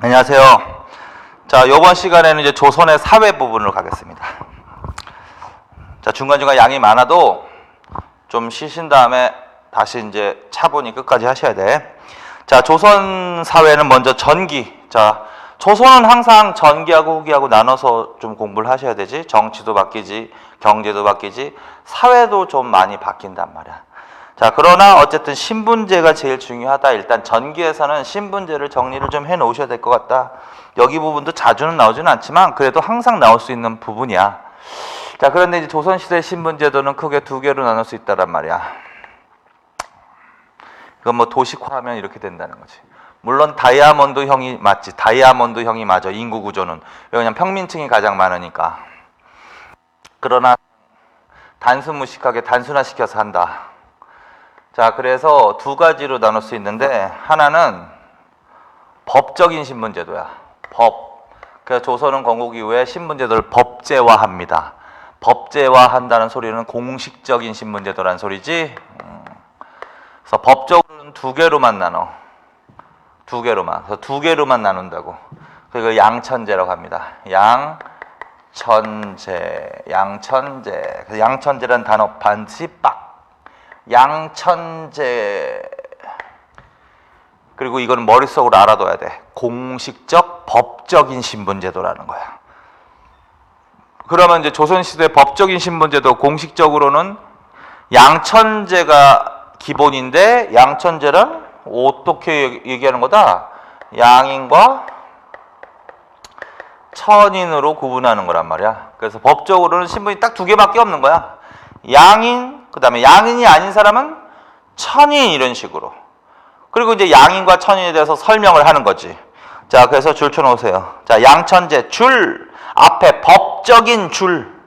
안녕하세요. 자, 이번 시간에는 이제 조선의 사회 부분으로 가겠습니다. 자, 중간중간 양이 많아도 좀 쉬신 다음에 다시 이제 차분히 끝까지 하셔야 돼. 자, 조선 사회는 먼저 전기. 자, 조선은 항상 전기하고 후기하고 나눠서 좀 공부를 하셔야 되지. 정치도 바뀌지, 경제도 바뀌지, 사회도 좀 많이 바뀐단 말이야. 자, 그러나 어쨌든 신분제가 제일 중요하다. 일단 전기에서는 신분제를 정리를 좀 해 놓으셔야 될 것 같다. 여기 부분도 자주는 나오지는 않지만 그래도 항상 나올 수 있는 부분이야. 자, 그런데 이제 조선시대 신분제도는 크게 두 개로 나눌 수 있다란 말이야. 이건 뭐 도식화하면 이렇게 된다는 거지. 물론 다이아몬드형이 맞지. 다이아몬드형이 맞아. 인구 구조는. 왜냐면 평민층이 가장 많으니까. 그러나 단순무식하게 단순화시켜서 한다. 자, 그래서 두 가지로 나눌 수 있는데, 하나는 법적인 신분제도야. 법. 그래서 조선은 건국 이후에 신분제도를 법제화합니다. 법제화한다는 소리는 공식적인 신분제도라는 소리지. 그래서 법적으로는 두 개로만 나눠. 두 개로만. 그래서 두 개로만 나눈다고. 그리고 양천제라고 합니다. 양천제. 양천제. 그래서 양천제라는 단어 반드시 빡. 양천제. 그리고 이거는 머릿속으로 알아둬야 돼. 공식적 법적인 신분제도라는 거야. 그러면 이제 조선시대 법적인 신분제도 공식적으로는 양천제가 기본인데, 양천제는 어떻게 얘기하는 거다? 양인과 천인으로 구분하는 거란 말이야. 그래서 법적으로는 신분이 딱 두 개밖에 없는 거야. 양인, 그 다음에 양인이 아닌 사람은 천인, 이런 식으로. 그리고 이제 양인과 천인에 대해서 설명을 하는 거지. 자, 그래서 줄 쳐놓으세요. 자, 양천제, 줄. 앞에 법적인 줄.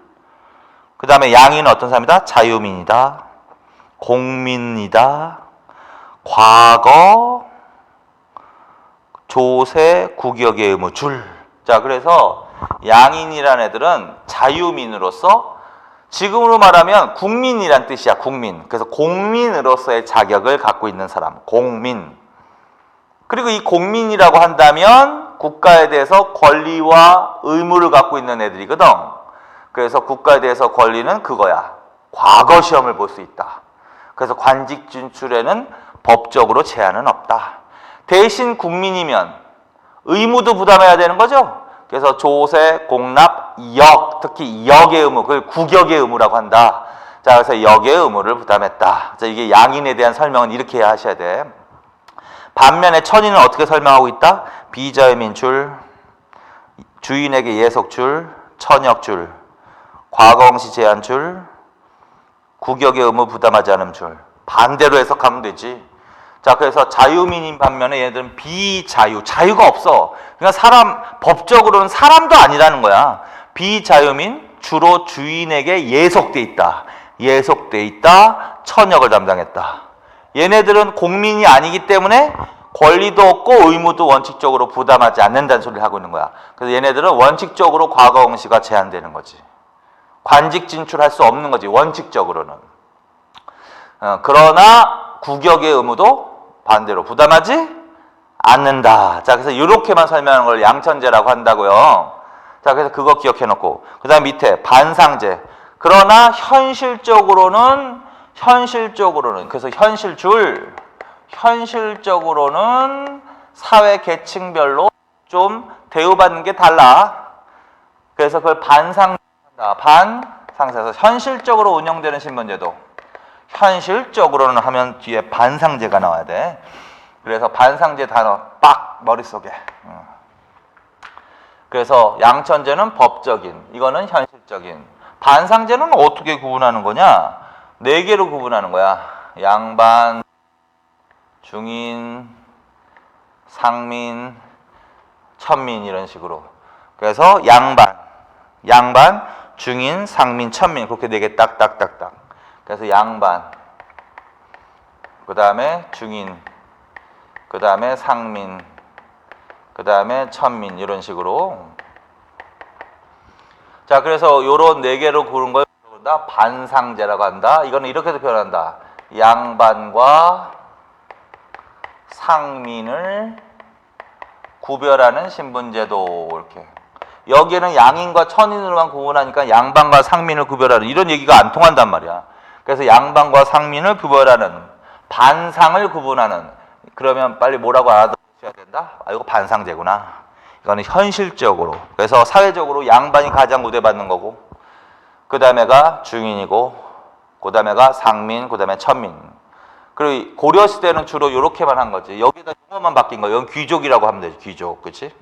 그 다음에 양인은 어떤 사람이다? 자유민이다. 공민이다. 과거, 조세, 국역의 의무, 줄. 자, 그래서 양인이라는 애들은 자유민으로서, 지금으로 말하면 국민이란 뜻이야. 국민. 그래서 공민으로서의 자격을 갖고 있는 사람, 공민. 그리고 이 공민이라고 한다면 국가에 대해서 권리와 의무를 갖고 있는 애들이거든. 그래서 국가에 대해서 권리는 그거야. 과거 시험을 볼 수 있다. 그래서 관직 진출에는 법적으로 제한은 없다. 대신 국민이면 의무도 부담해야 되는 거죠. 그래서 조세, 공납, 역, 특히 역의 의무, 그걸 국역의 의무라고 한다. 자, 그래서 역의 의무를 부담했다. 자, 이게 양인에 대한 설명은 이렇게 하셔야 돼. 반면에 천인은 어떻게 설명하고 있다? 비자유민 줄, 주인에게 예속 줄, 천역 줄, 과거응시 제한 줄, 국역의 의무 부담하지 않음 줄. 반대로 해석하면 되지. 자, 그래서 자유민인 반면에 얘들은 비자유, 자유가 없어. 그러니까 사람, 법적으로는 사람도 아니라는 거야. 비자유민, 주로 주인에게 예속돼 있다. 예속돼 있다. 천역을 담당했다. 얘네들은 공민이 아니기 때문에 권리도 없고 의무도 원칙적으로 부담하지 않는다는 소리를 하고 있는 거야. 그래서 얘네들은 원칙적으로 과거응시가 제한되는 거지. 관직 진출할 수 없는 거지, 원칙적으로는. 그러나 국역의 의무도 반대로 부담하지 않는다. 자, 그래서 이렇게만 설명하는 걸 양천제라고 한다고요. 자, 그래서 그거 기억해 놓고, 그 다음 밑에 반상제. 그러나 현실적으로는 그래서 현실적으로는 사회 계층별로 좀 대우받는 게 달라. 그래서 그걸 반상제한다. 반상제에서 현실적으로 운영되는 신분제도. 현실적으로는 하면 뒤에 반상제가 나와야 돼. 그래서 반상제 단어 빡 머릿속에. 그래서 양천제는 법적인, 이거는 현실적인. 반상제는 어떻게 구분하는 거냐? 네 개로 구분하는 거야. 양반, 중인, 상민, 천민, 이런 식으로. 그래서 양반, 중인, 상민, 천민, 그렇게 네 개 딱딱딱딱. 그래서 양반, 그 다음에 중인, 그 다음에 상민, 그 다음에 천민, 이런 식으로. 자, 그래서 요런 네 개로 구분 걸 반상제라고 한다. 이거는 이렇게도 표현한다. 양반과 상민을 구별하는 신분제도. 이렇게 여기에는 양인과 천인으로만 구분하니까 양반과 상민을 구별하는 이런 얘기가 안 통한단 말이야. 그래서 양반과 상민을 구별하는, 반상을 구분하는. 그러면 빨리 뭐라고 알아들어야 된다? 아, 이거 반상제구나. 이거는 현실적으로. 그래서 사회적으로 양반이 가장 우대받는 거고, 그 다음에가 중인이고, 그 다음에가 상민, 그 다음에 천민. 그리고 고려시대는 주로 이렇게만 한 거지. 여기다 용어만 바뀐 거예요. 여기 귀족이라고 하면 되지. 귀족. 그치?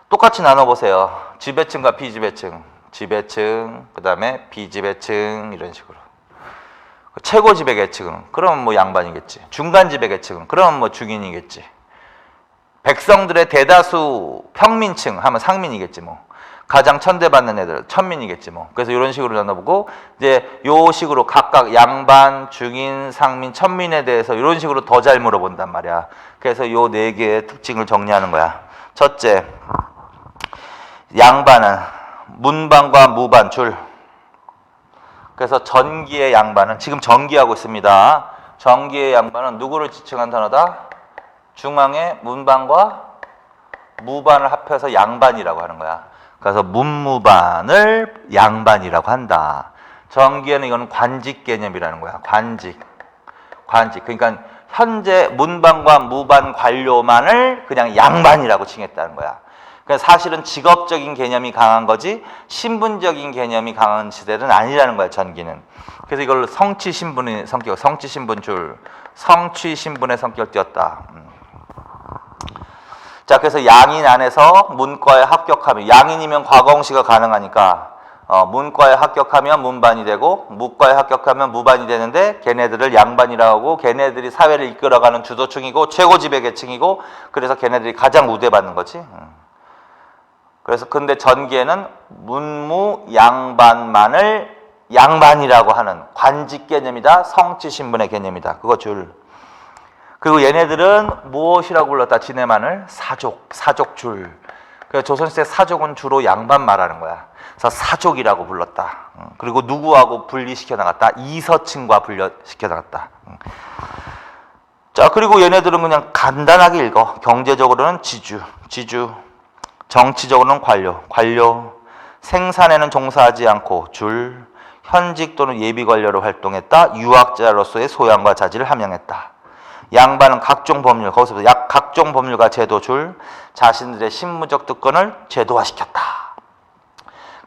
똑같이 나눠보세요. 지배층과 비지배층. 지배층, 그 다음에 비지배층, 이런 식으로. 최고 지배계층은 그러면 뭐 양반이겠지. 중간 지배계층은 그러면 뭐 중인이겠지. 백성들의 대다수 평민층 하면 상민이겠지 뭐. 가장 천대받는 애들 천민이겠지 뭐. 그래서 이런 식으로 나눠보고, 이제 요 식으로 각각 양반, 중인, 상민, 천민에 대해서 이런 식으로 더 잘 물어본단 말이야. 그래서 요 네 개의 특징을 정리하는 거야. 첫째, 양반은 문반과 무반 줄. 그래서 전기의 양반은, 지금 전기하고 있습니다. 전기의 양반은 누구를 지칭한 단어다? 중앙에 문반과 무반을 합해서 양반이라고 하는 거야. 그래서 문무반을 양반이라고 한다. 전기에는 이건 관직 개념이라는 거야. 관직. 그러니까 현재 문반과 무반 관료만을 그냥 양반이라고 칭했다는 거야. 그러니까 사실은 직업적인 개념이 강한 거지 신분적인 개념이 강한 시대는 아니라는 거야, 전기는. 그래서 이걸 성취신분의 성격, 성취신분줄, 성취신분의 성격을 띄었다. 자, 그래서 양인 안에서 문과에 합격하면, 양인이면 과거응시가 가능하니까 문과에 합격하면 문반이 되고 무과에 합격하면 무반이 되는데, 걔네들을 양반이라고 하고, 걔네들이 사회를 이끌어가는 주도층이고 최고 지배계층이고, 그래서 걔네들이 가장 우대받는 거지. 그래서 근데 전기에는 문무 양반만을 양반이라고 하는 관직 개념이다. 성취신분의 개념이다. 그거 줄. 그리고 얘네들은 무엇이라고 불렀다? 지네만을 사족줄. 그래서 조선시대 사족은 주로 양반 말하는 거야. 그래서 사족이라고 불렀다. 그리고 누구하고 분리시켜 나갔다? 이서층과 분리시켜 나갔다. 자, 그리고 얘네들은 그냥 간단하게 읽어. 경제적으로는 지주. 정치적으로는 관료. 생산에는 종사하지 않고 줄. 현직 또는 예비 관료로 활동했다. 유학자로서의 소양과 자질을 함양했다. 양반은 각종 법률, 거기서부터 각종 법률과 제도 줄. 자신들의 신무적 특권을 제도화시켰다.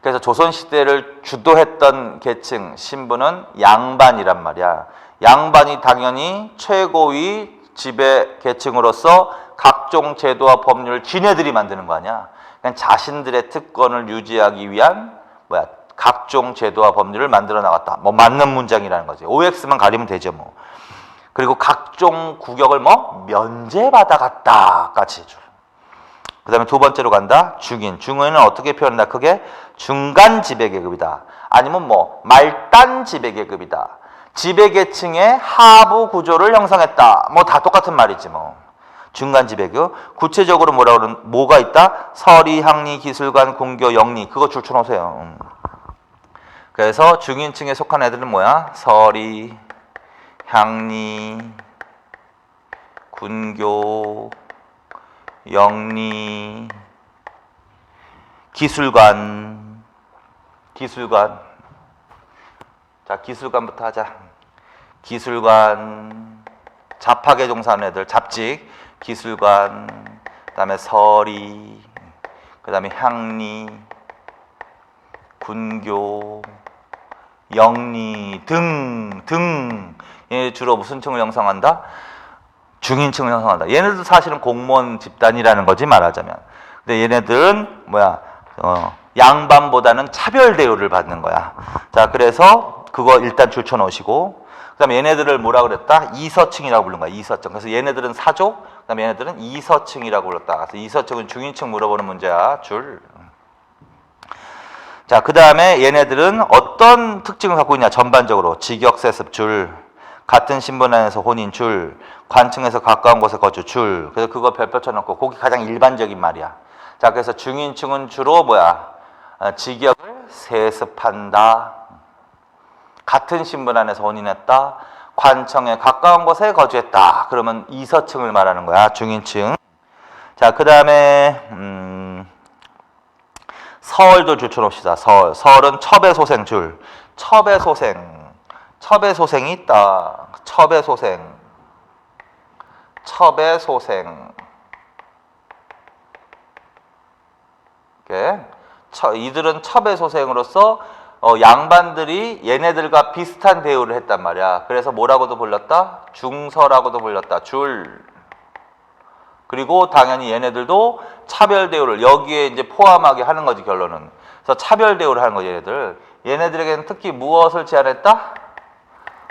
그래서 조선시대를 주도했던 계층, 신분은 양반이란 말이야. 양반이 당연히 최고위 지배 계층으로서 각종 제도와 법률을 지네들이 만드는 거 아니야. 그냥 자신들의 특권을 유지하기 위한 각종 제도와 법률을 만들어 나갔다. 뭐 맞는 문장이라는 거지. OX만 가리면 되죠 뭐. 그리고 각종 구격을 면제받아갔다 까지 해줘. 그 다음에 두 번째로 간다. 중인. 중인은 어떻게 표현한다? 크게 중간 지배계급이다. 아니면 말단 지배계급이다. 지배계층의 하부 구조를 형성했다. 다 똑같은 말이지 뭐. 중간 지배계급. 구체적으로 뭐가 있다? 서리, 항리, 기술관, 궁교, 영리. 그거 줄쳐놓으세요. 그래서 중인층에 속한 애들은 뭐야? 서리, 향리, 군교, 영리, 기술관. 자, 기술관부터 하자. 기술관, 잡학에 종사하는 애들, 잡직, 기술관, 그 다음에 서리, 그 다음에 향리, 군교, 영리 등. 얘 주로 무슨 층을 형성한다? 중인층을 형성한다. 얘네들 사실은 공무원 집단이라는 거지 말하자면. 근데 얘네들은 양반보다는 차별 대우를 받는 거야. 자, 그래서 그거 일단 줄쳐놓으시고, 그다음에 얘네들을 뭐라 그랬다? 이서층이라고 부른 거야. 이서층. 그래서 얘네들은 사족, 그다음에 얘네들은 이서층이라고 불렀다. 그래서 이서층은 중인층 물어보는 문제야. 줄. 자, 그 다음에 얘네들은 어떤 특징을 갖고 있냐? 전반적으로 직역세습 줄, 같은 신분 안에서 혼인 줄, 관층에서 가까운 곳에 거주 줄. 그래서 그거 별표 쳐놓고 그게 가장 일반적인 말이야. 자, 그래서 중인층은 주로 직역을 세습한다. 같은 신분 안에서 혼인했다. 관청에 가까운 곳에 거주했다. 그러면 이서층을 말하는 거야. 중인층. 자, 그 다음에 서울도 줄쳐놓읍시다. 서울은 첩외소생 줄. 첩외소생이 있다. 첩외소생. 이들은 첩외소생으로서 양반들이 얘네들과 비슷한 대우를 했단 말이야. 그래서 뭐라고도 불렀다? 중서라고도 불렀다. 줄. 그리고 당연히 얘네들도 차별 대우를 여기에 이제 포함하게 하는 거지, 결론은. 그래서 차별 대우를 하는 거지, 얘네들. 얘네들에게는 특히 무엇을 제한했다?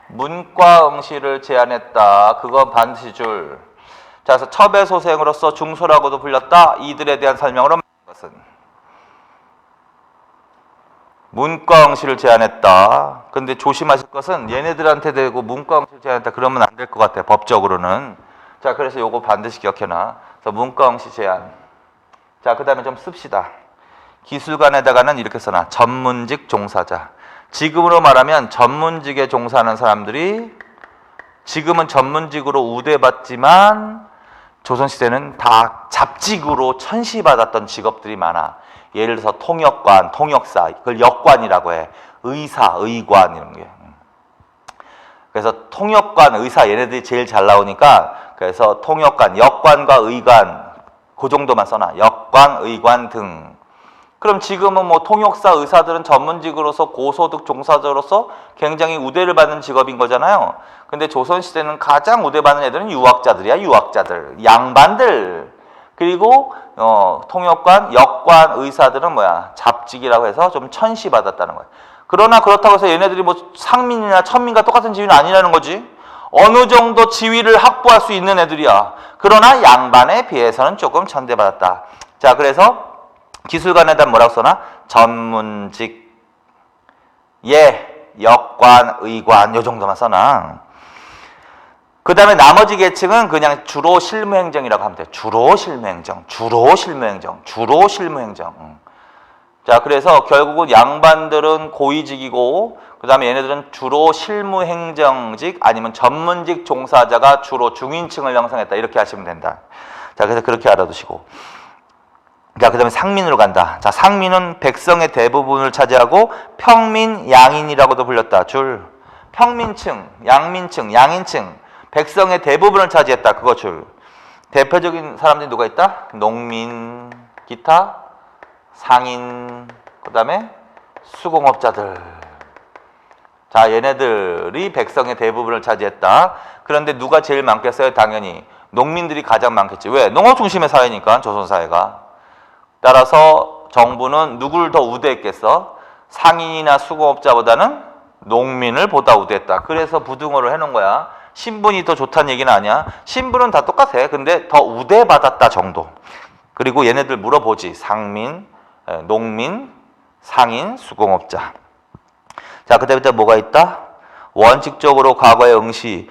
문과응시를 제한했다. 그건 반드시 줄. 자, 그래서 첩외소생으로서 중소라고도 불렸다. 이들에 대한 설명으로 것은 문과응시를 제한했다. 근데 조심하실 것은 얘네들한테 대고 문과응시를 제한했다. 그러면 안 될 것 같아, 법적으로는. 자, 그래서 요거 반드시 기억해놔. 그래서 문과응시 제한. 자, 그 다음에 좀 씁시다. 기술관에다가는 이렇게 써놔. 전문직 종사자. 지금으로 말하면 전문직에 종사하는 사람들이 지금은 전문직으로 우대받지만 조선시대는 다 잡직으로 천시받았던 직업들이 많아. 예를 들어서 통역관, 통역사, 그걸 역관이라고 해. 의사, 의관 이런 게. 그래서 통역관, 의사 얘네들이 제일 잘 나오니까 그래서 통역관, 역관과 의관 그 정도만 써놔. 역관, 의관 등. 그럼 지금은 뭐 통역사, 의사들은 전문직으로서 고소득 종사자로서 굉장히 우대를 받는 직업인 거잖아요. 근데 조선시대는 가장 우대받는 애들은 유학자들이야. 유학자들, 양반들. 그리고 통역관, 역관, 의사들은 뭐야? 잡직이라고 해서 좀 천시받았다는 거야. 그러나 그렇다고 해서 얘네들이 뭐 상민이나 천민과 똑같은 지위는 아니라는 거지. 어느 정도 지위를 확보할 수 있는 애들이야. 그러나 양반에 비해서는 조금 천대받았다. 자, 그래서 기술관에다 뭐라고 써놔? 전문직, 역관, 의관 요 정도만 써놔. 그 다음에 나머지 계층은 그냥 주로 실무행정이라고 하면 돼. 주로 실무행정. 자, 그래서 결국은 양반들은 고위직이고 그 다음에 얘네들은 주로 실무행정직 아니면 전문직 종사자가 주로 중인층을 형성했다. 이렇게 하시면 된다. 자, 그래서 그렇게 알아두시고. 자, 그 다음에 상민으로 간다. 자, 상민은 백성의 대부분을 차지하고 평민, 양인이라고도 불렸다. 줄. 평민층, 양민층, 양인층. 백성의 대부분을 차지했다. 그거 줄. 대표적인 사람들이 누가 있다? 농민, 기타, 상인, 그 다음에 수공업자들. 자, 얘네들이 백성의 대부분을 차지했다. 그런데 누가 제일 많겠어요? 당연히 농민들이 가장 많겠지. 왜? 농업 중심의 사회니까, 조선사회가. 따라서 정부는 누구를 더 우대했겠어? 상인이나 수공업자보다는 농민을 보다 우대했다. 그래서 부등호를 해놓은 거야. 신분이 더 좋다는 얘기는 아니야. 신분은 다 똑같아. 근데 더 우대받았다 정도. 그리고 얘네들 물어보지. 상민, 농민, 상인, 수공업자. 자, 그 다음에 뭐가 있다? 원칙적으로 과거의 응시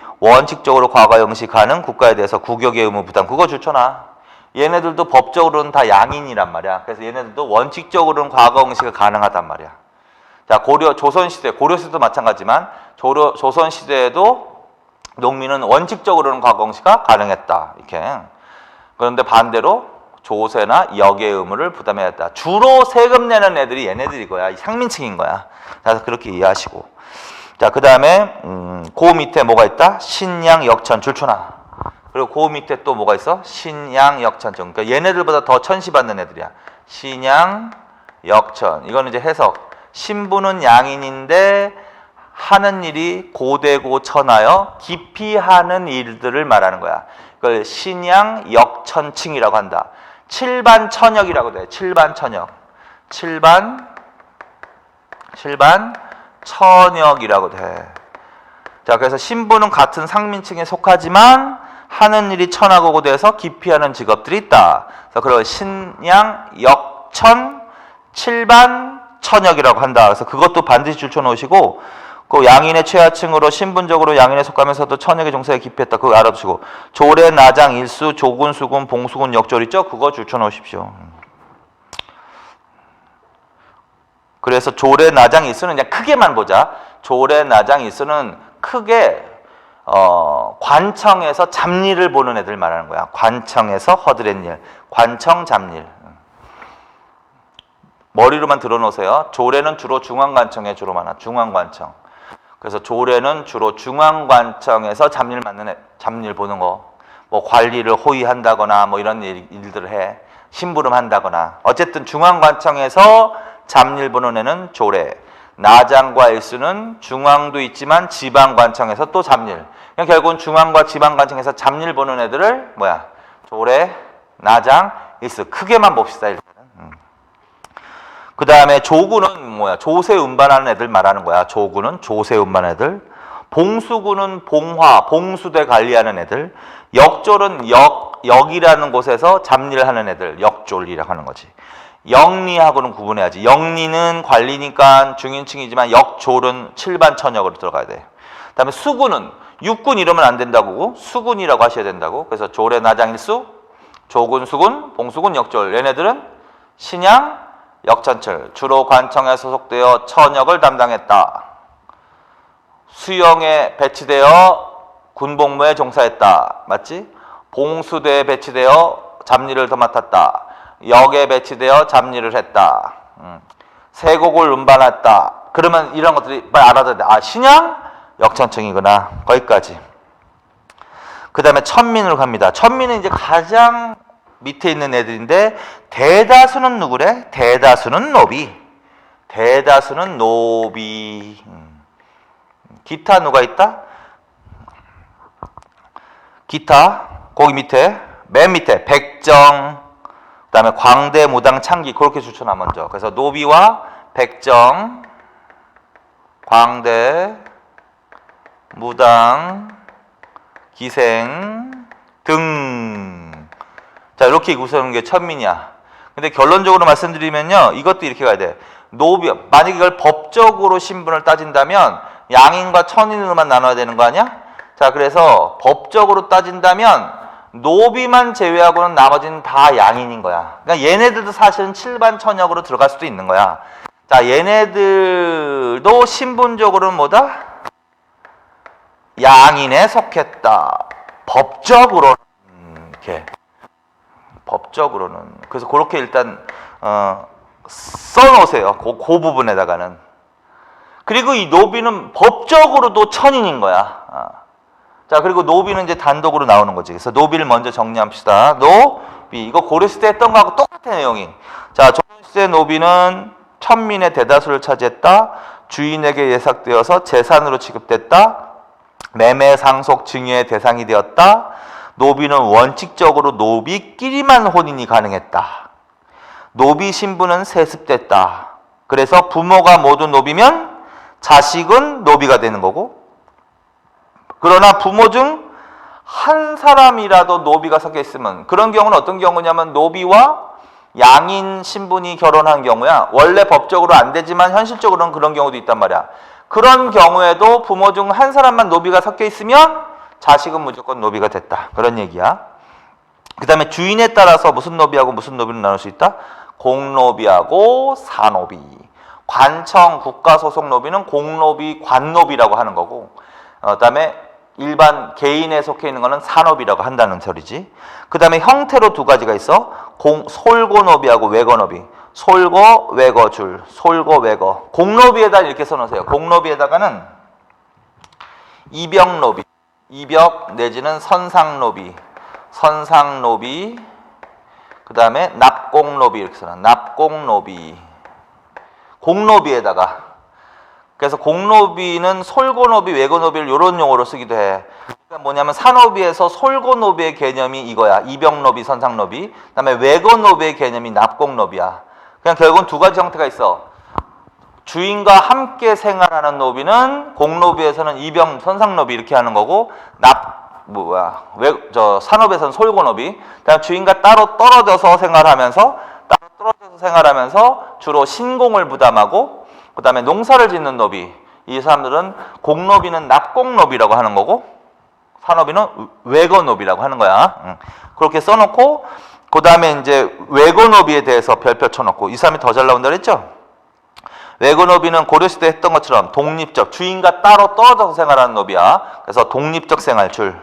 가는 국가에 대해서 국역의 의무 부담. 그거 좋잖아. 얘네들도 법적으로는 다 양인이란 말이야. 그래서 얘네들도 원칙적으로는 과거 응시가 가능하단 말이야. 자, 조선시대, 고려시대도 마찬가지지만 조선시대에도 농민은 원칙적으로는 과거 응시가 가능했다. 이렇게. 그런데 반대로 조세나 역의 의무를 부담해야 했다. 주로 세금 내는 애들이 얘네들이 거야. 상민층인 거야. 그래서 그렇게 이해하시고. 자, 그 다음에 그 밑에 뭐가 있다? 신양, 역천, 줄초나. 그리고 그 밑에 또 뭐가 있어? 신양, 역천. 그러니까 얘네들보다 더 천시받는 애들이야. 신양, 역천. 이거는 이제 해석. 신부는 양인인데 하는 일이 고대고 천하여 깊이 하는 일들을 말하는 거야. 그걸 신양, 역천층이라고 한다. 칠반천역이라고 돼. 칠반천역. 칠반천역이라고 돼. 자, 그래서 신부는 같은 상민층에 속하지만 하는 일이 천하고 고대해서 깊이 하는 직업들이 있다. 그래서 그걸 신양, 역천, 칠반천역이라고 한다. 그래서 그것도 반드시 줄쳐놓으시고, 그 양인의 최하층으로 신분적으로 양인에 속하면서도 천역의 종사에 기피했다. 그거 알아두시고, 조례, 나장, 일수, 조군, 수군, 봉수군, 역졸 있죠? 그거 줄쳐놓으십시오. 그래서 조례, 나장, 일수는 그냥 크게만 보자. 조례, 나장, 일수는 크게 관청에서 잡일을 보는 애들 말하는 거야. 관청에서 허드렛 일, 관청 잡일. 머리로만 들어놓으세요. 조례는 주로 중앙관청에 주로 많아. 중앙관청. 그래서 조례는 주로 중앙관청에서 잡일 보는 거. 뭐 관리를 호위한다거나 뭐 이런 일들을 해. 심부름 한다거나. 어쨌든 중앙관청에서 잡일 보는 애는 조례. 나장과 일수는 중앙도 있지만 지방관청에서 또 잡일. 그냥 결국은 중앙과 지방관청에서 잡일 보는 애들을 뭐야? 조례, 나장, 일수. 크게만 봅시다. 일단은. 그 다음에 조구는 뭐야? 조세 운반하는 애들 말하는 거야. 조구는 조세 운반하는 애들. 봉수구는 봉화, 봉수대 관리하는 애들. 역졸은 역이라는 곳에서 잡일을 하는 애들. 역졸이라고 하는 거지. 영리하고는 구분해야지. 영리는 관리니까 중인칭이지만 역졸은 칠반 천역으로 들어가야 돼. 그 다음에 수구는 육군 이러면 안 된다고. 수군이라고 하셔야 된다고. 그래서 조례, 나장, 일수, 조군, 수군, 봉수군, 역졸. 얘네들은 신양, 역천철. 주로 관청에 소속되어 천역을 담당했다. 수영에 배치되어 군복무에 종사했다. 맞지? 봉수대에 배치되어 잡일을 더 맡았다. 역에 배치되어 잡일을 했다. 세곡을 운반했다. 그러면 이런 것들이 빨리 알아둬야 돼. 아, 신양? 역천청이구나. 거기까지. 그 다음에 천민으로 갑니다. 천민은 이제 가장 밑에 있는 애들인데 대다수는 누구래? 대다수는 노비. 대다수는 노비. 기타 누가 있다? 기타 거기 밑에 맨 밑에 백정, 그 다음에 광대, 무당, 창기 그렇게 추천하 먼저. 그래서 노비와 백정, 광대, 무당, 기생 등. 자, 이렇게 구성하는 게 천민이야. 근데 결론적으로 말씀드리면요, 이것도 이렇게 가야 돼. 노비, 만약에 이걸 법적으로 신분을 따진다면 양인과 천인으로만 나눠야 되는 거 아니야? 자, 그래서 법적으로 따진다면 노비만 제외하고는 나머지는 다 양인인 거야. 그러니까 얘네들도 사실은 칠반 천역으로 들어갈 수도 있는 거야. 자, 얘네들도 신분적으로는 뭐다? 양인에 속했다. 법적으로는 이렇게. 법적으로는. 그래서 그렇게 일단 써놓으세요. 그 부분에다가는. 그리고 이 노비는 법적으로도 천인인 거야. 자, 그리고 노비는 이제 단독으로 나오는 거지. 그래서 노비를 먼저 정리합시다. 노비. 이거 고려시대 했던 거하고 똑같은 내용이. 자, 조선시대 노비는 천민의 대다수를 차지했다. 주인에게 예삭되어서 재산으로 취급됐다. 매매, 상속, 증여의 대상이 되었다. 노비는 원칙적으로 노비끼리만 혼인이 가능했다. 노비 신분은 세습됐다. 그래서 부모가 모두 노비면 자식은 노비가 되는 거고, 그러나 부모 중 한 사람이라도 노비가 섞여 있으면, 그런 경우는 어떤 경우냐면 노비와 양인 신분이 결혼한 경우야. 원래 법적으로 안 되지만 현실적으로는 그런 경우도 있단 말이야. 그런 경우에도 부모 중 한 사람만 노비가 섞여 있으면 자식은 무조건 노비가 됐다. 그런 얘기야. 그 다음에 주인에 따라서 무슨 노비하고 무슨 노비를 나눌 수 있다? 공노비하고 사노비. 관청 국가소속 노비는 공노비, 관노비라고 하는 거고, 그 다음에 일반 개인에 속해 있는 거는 사노비라고 한다는 소리지. 그 다음에 형태로 두 가지가 있어. 솔고노비하고 외거노비. 솔고, 외거줄. 솔고, 외거. 공노비에다 이렇게 써놓으세요. 공노비에다가는 이벽노비. 이벽 내지는 선상노비. 선상노비. 그 다음에 납공노비 이렇게 써놔. 납공노비. 공노비에다가. 그래서 공노비는 솔고노비, 외고노비를 이런 용어로 쓰기도 해. 그러니까 뭐냐면 산노비에서 솔고노비의 개념이 이거야. 이벽노비, 선상노비. 그 다음에 외고노비의 개념이 납공노비야. 그냥 결국은 두 가지 형태가 있어. 주인과 함께 생활하는 노비는 공노비에서는 이병, 선상노비 이렇게 하는 거고, 산업에서는 솔고노비. 그다음 주인과 따로 떨어져서 생활하면서 주로 신공을 부담하고, 그다음에 농사를 짓는 노비. 이 사람들은 공노비는 납공노비라고 하는 거고, 산업이는 외거노비라고 하는 거야. 그렇게 써놓고, 그다음에 이제 외거노비에 대해서 별표 쳐놓고, 이 사람이 더 잘 나온다 그랬죠? 외고노비는 고려시대 했던 것처럼 독립적, 주인과 따로 떨어져서 생활하는 노비야. 그래서 독립적 생활줄,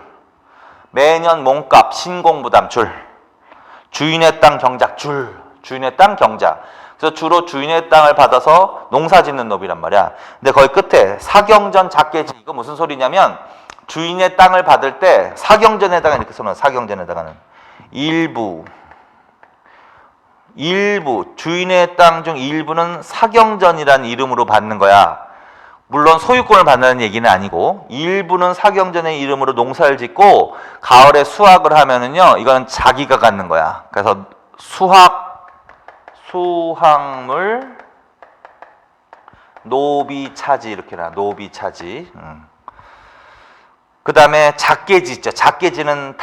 매년 몸값, 신공부담 줄, 주인의 땅 경작 줄, 주인의 땅 경작. 그래서 주로 주인의 땅을 받아서 농사 짓는 노비란 말이야. 근데 거기 끝에 사경전 작계지, 이거 무슨 소리냐면 주인의 땅을 받을 때 사경전에다가 이렇게 써놓은, 사경전에다가는 일부 주인의 땅 중 일부는 사경전이라는 이름으로 받는 거야. 물론 소유권을 받는 얘기는 아니고 일부는 사경전의 이름으로 농사를 짓고 가을에 수확을 하면은요, 이건 자기가 갖는 거야. 그래서 수확물 노비차지 이렇게 나, 노비차지. 그 다음에 작계지 있죠. 작계지는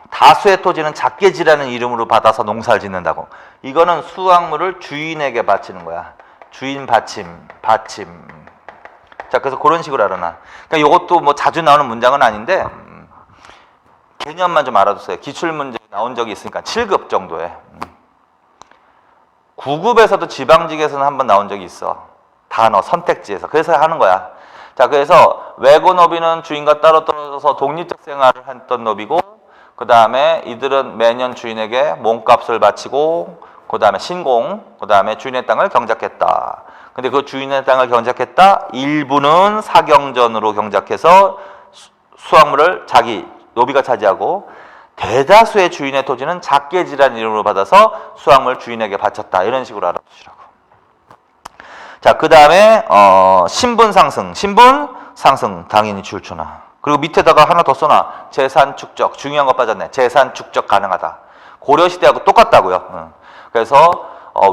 다수의 토지는 작계지라는 이름으로 받아서 농사를 짓는다고. 이거는 수확물을 주인에게 바치는 거야. 주인 받침. 자, 그래서 그런 식으로 알아놔. 그러니까 이것도 뭐 자주 나오는 문장은 아닌데 개념만 좀 알아두세요. 기출문제 나온 적이 있으니까 7급 정도에. 9급에서도 지방직에서는 한번 나온 적이 있어. 단어 선택지에서. 그래서 하는 거야. 자, 그래서 외고노비는 주인과 따로 떨어져서 독립적 생활을 했던 노비고, 그 다음에 이들은 매년 주인에게 몸값을 바치고, 그 다음에 신공, 그 다음에 주인의 땅을 경작했다. 근데 그 주인의 땅을 경작했다, 일부는 사경전으로 경작해서 수확물을 자기 노비가 차지하고, 대다수의 주인의 토지는 작계지라는 이름으로 받아서 수확물 주인에게 바쳤다. 이런 식으로 알아두시라고. 자, 그 다음에 신분 상승 당연히 줄주나. 그리고 밑에다가 하나 더 써놔. 재산 축적. 중요한 거 빠졌네. 재산 축적 가능하다. 고려시대하고 똑같다고요. 그래서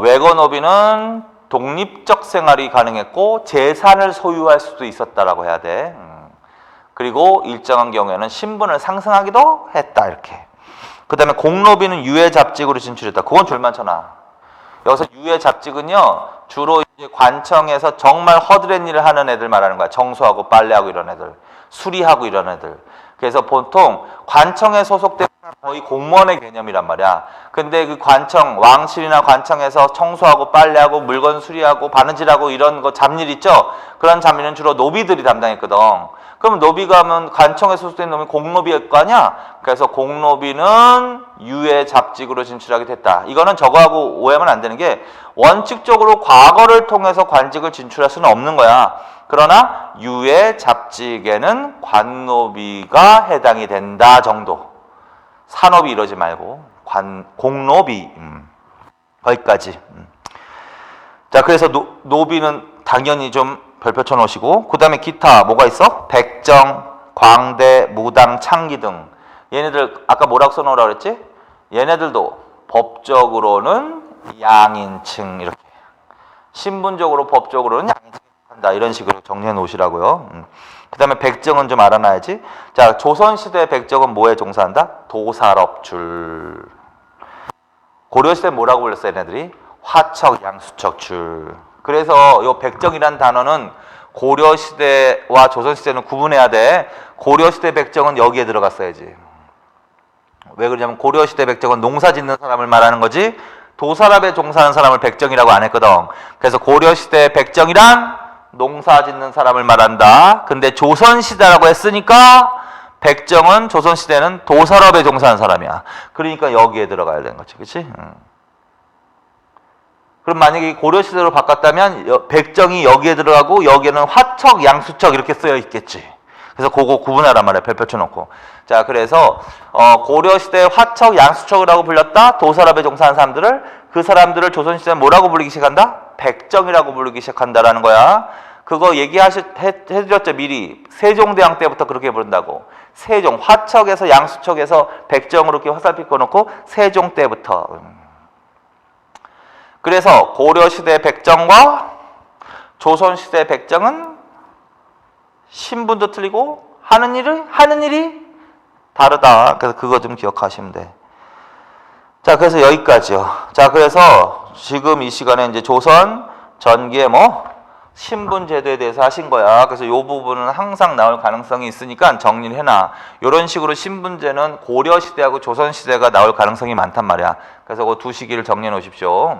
외거노비는 독립적 생활이 가능했고 재산을 소유할 수도 있었다라고 해야 돼. 그리고 일정한 경우에는 신분을 상승하기도 했다. 이렇게. 그 다음에 공노비는 유해잡직으로 진출했다. 그건 줄만 쳐놔. 여기서 유해잡직은요, 주로 이제 관청에서 정말 허드렛 일을 하는 애들 말하는 거야. 정수하고 빨래하고 이런 애들, 수리하고 이런 애들. 그래서 보통 관청에 소속된 거의 공무원의 개념이란 말이야. 근데 그 관청, 왕실이나 관청에서 청소하고 빨래하고 물건 수리하고 바느질하고 이런 거 잡일 있죠? 그런 잡일은 주로 노비들이 담당했거든. 그럼 노비가 하면 관청에 소속된 놈이 공노비일 거 아니야? 그래서 공노비는 유해잡직으로 진출하게 됐다. 이거는 저거하고 오해하면 안 되는 게 원칙적으로 과거를 통해서 관직을 진출할 수는 없는 거야. 그러나 유해잡직에는 관노비가 해당이 된다 정도. 산업이 이러지 말고 공노비 거기까지. 자, 그래서 노비는 당연히 좀 별표 쳐놓으시고, 그 다음에 기타 뭐가 있어? 백정, 광대, 무당, 창기 등. 얘네들 아까 뭐라고 써놓으라고 그랬지? 얘네들도 법적으로는 양인층, 이렇게 신분적으로 법적으로는 양인층에 속한다. 이런 식으로 정리해 놓으시라고요. 그 다음에 백정은 좀 알아놔야지. 자, 조선시대 백정은 뭐에 종사한다? 도살업줄. 고려시대 뭐라고 불렀어 얘네들이? 화척, 양수척줄. 그래서 이 백정이라는 단어는 고려시대와 조선시대는 구분해야 돼. 고려시대 백정은 여기에 들어갔어야지. 왜 그러냐면 고려시대 백정은 농사 짓는 사람을 말하는 거지 도살업에 종사하는 사람을 백정이라고 안 했거든. 그래서 고려시대 백정이란 농사 짓는 사람을 말한다. 근데 조선시대라고 했으니까 백정은 조선시대는 도살업에 종사하는 사람이야. 그러니까 여기에 들어가야 되는 거지. 그치? 그럼 만약에 고려시대로 바꿨다면 백정이 여기에 들어가고 여기에는 화척, 양수척 이렇게 쓰여 있겠지. 그래서 그거 구분하란 말이야. 별표 쳐놓고. 자, 그래서 고려시대 화척, 양수척이라고 불렸다. 도살업에 종사하는 사람들을, 그 사람들을 조선시대는 뭐라고 불리기 시작한다? 백정이라고 부르기 시작한다라는 거야. 그거 해드렸죠 미리. 세종대왕 때부터 그렇게 부른다고. 세종, 화척에서 양수척에서 백정으로 이렇게 화살표 꺼놓고 세종 때부터. 그래서 고려시대 백정과 조선시대 백정은 신분도 틀리고 하는 일이 다르다. 그래서 그거 좀 기억하시면 돼. 자, 그래서 여기까지요. 자, 그래서 지금 이 시간에 이제 조선 전기의 신분 제도에 대해서 하신 거야. 그래서 이 부분은 항상 나올 가능성이 있으니까 정리를 해놔. 이런 식으로 신분제는 고려시대하고 조선시대가 나올 가능성이 많단 말이야. 그래서 그 두 시기를 정리해 놓으십시오.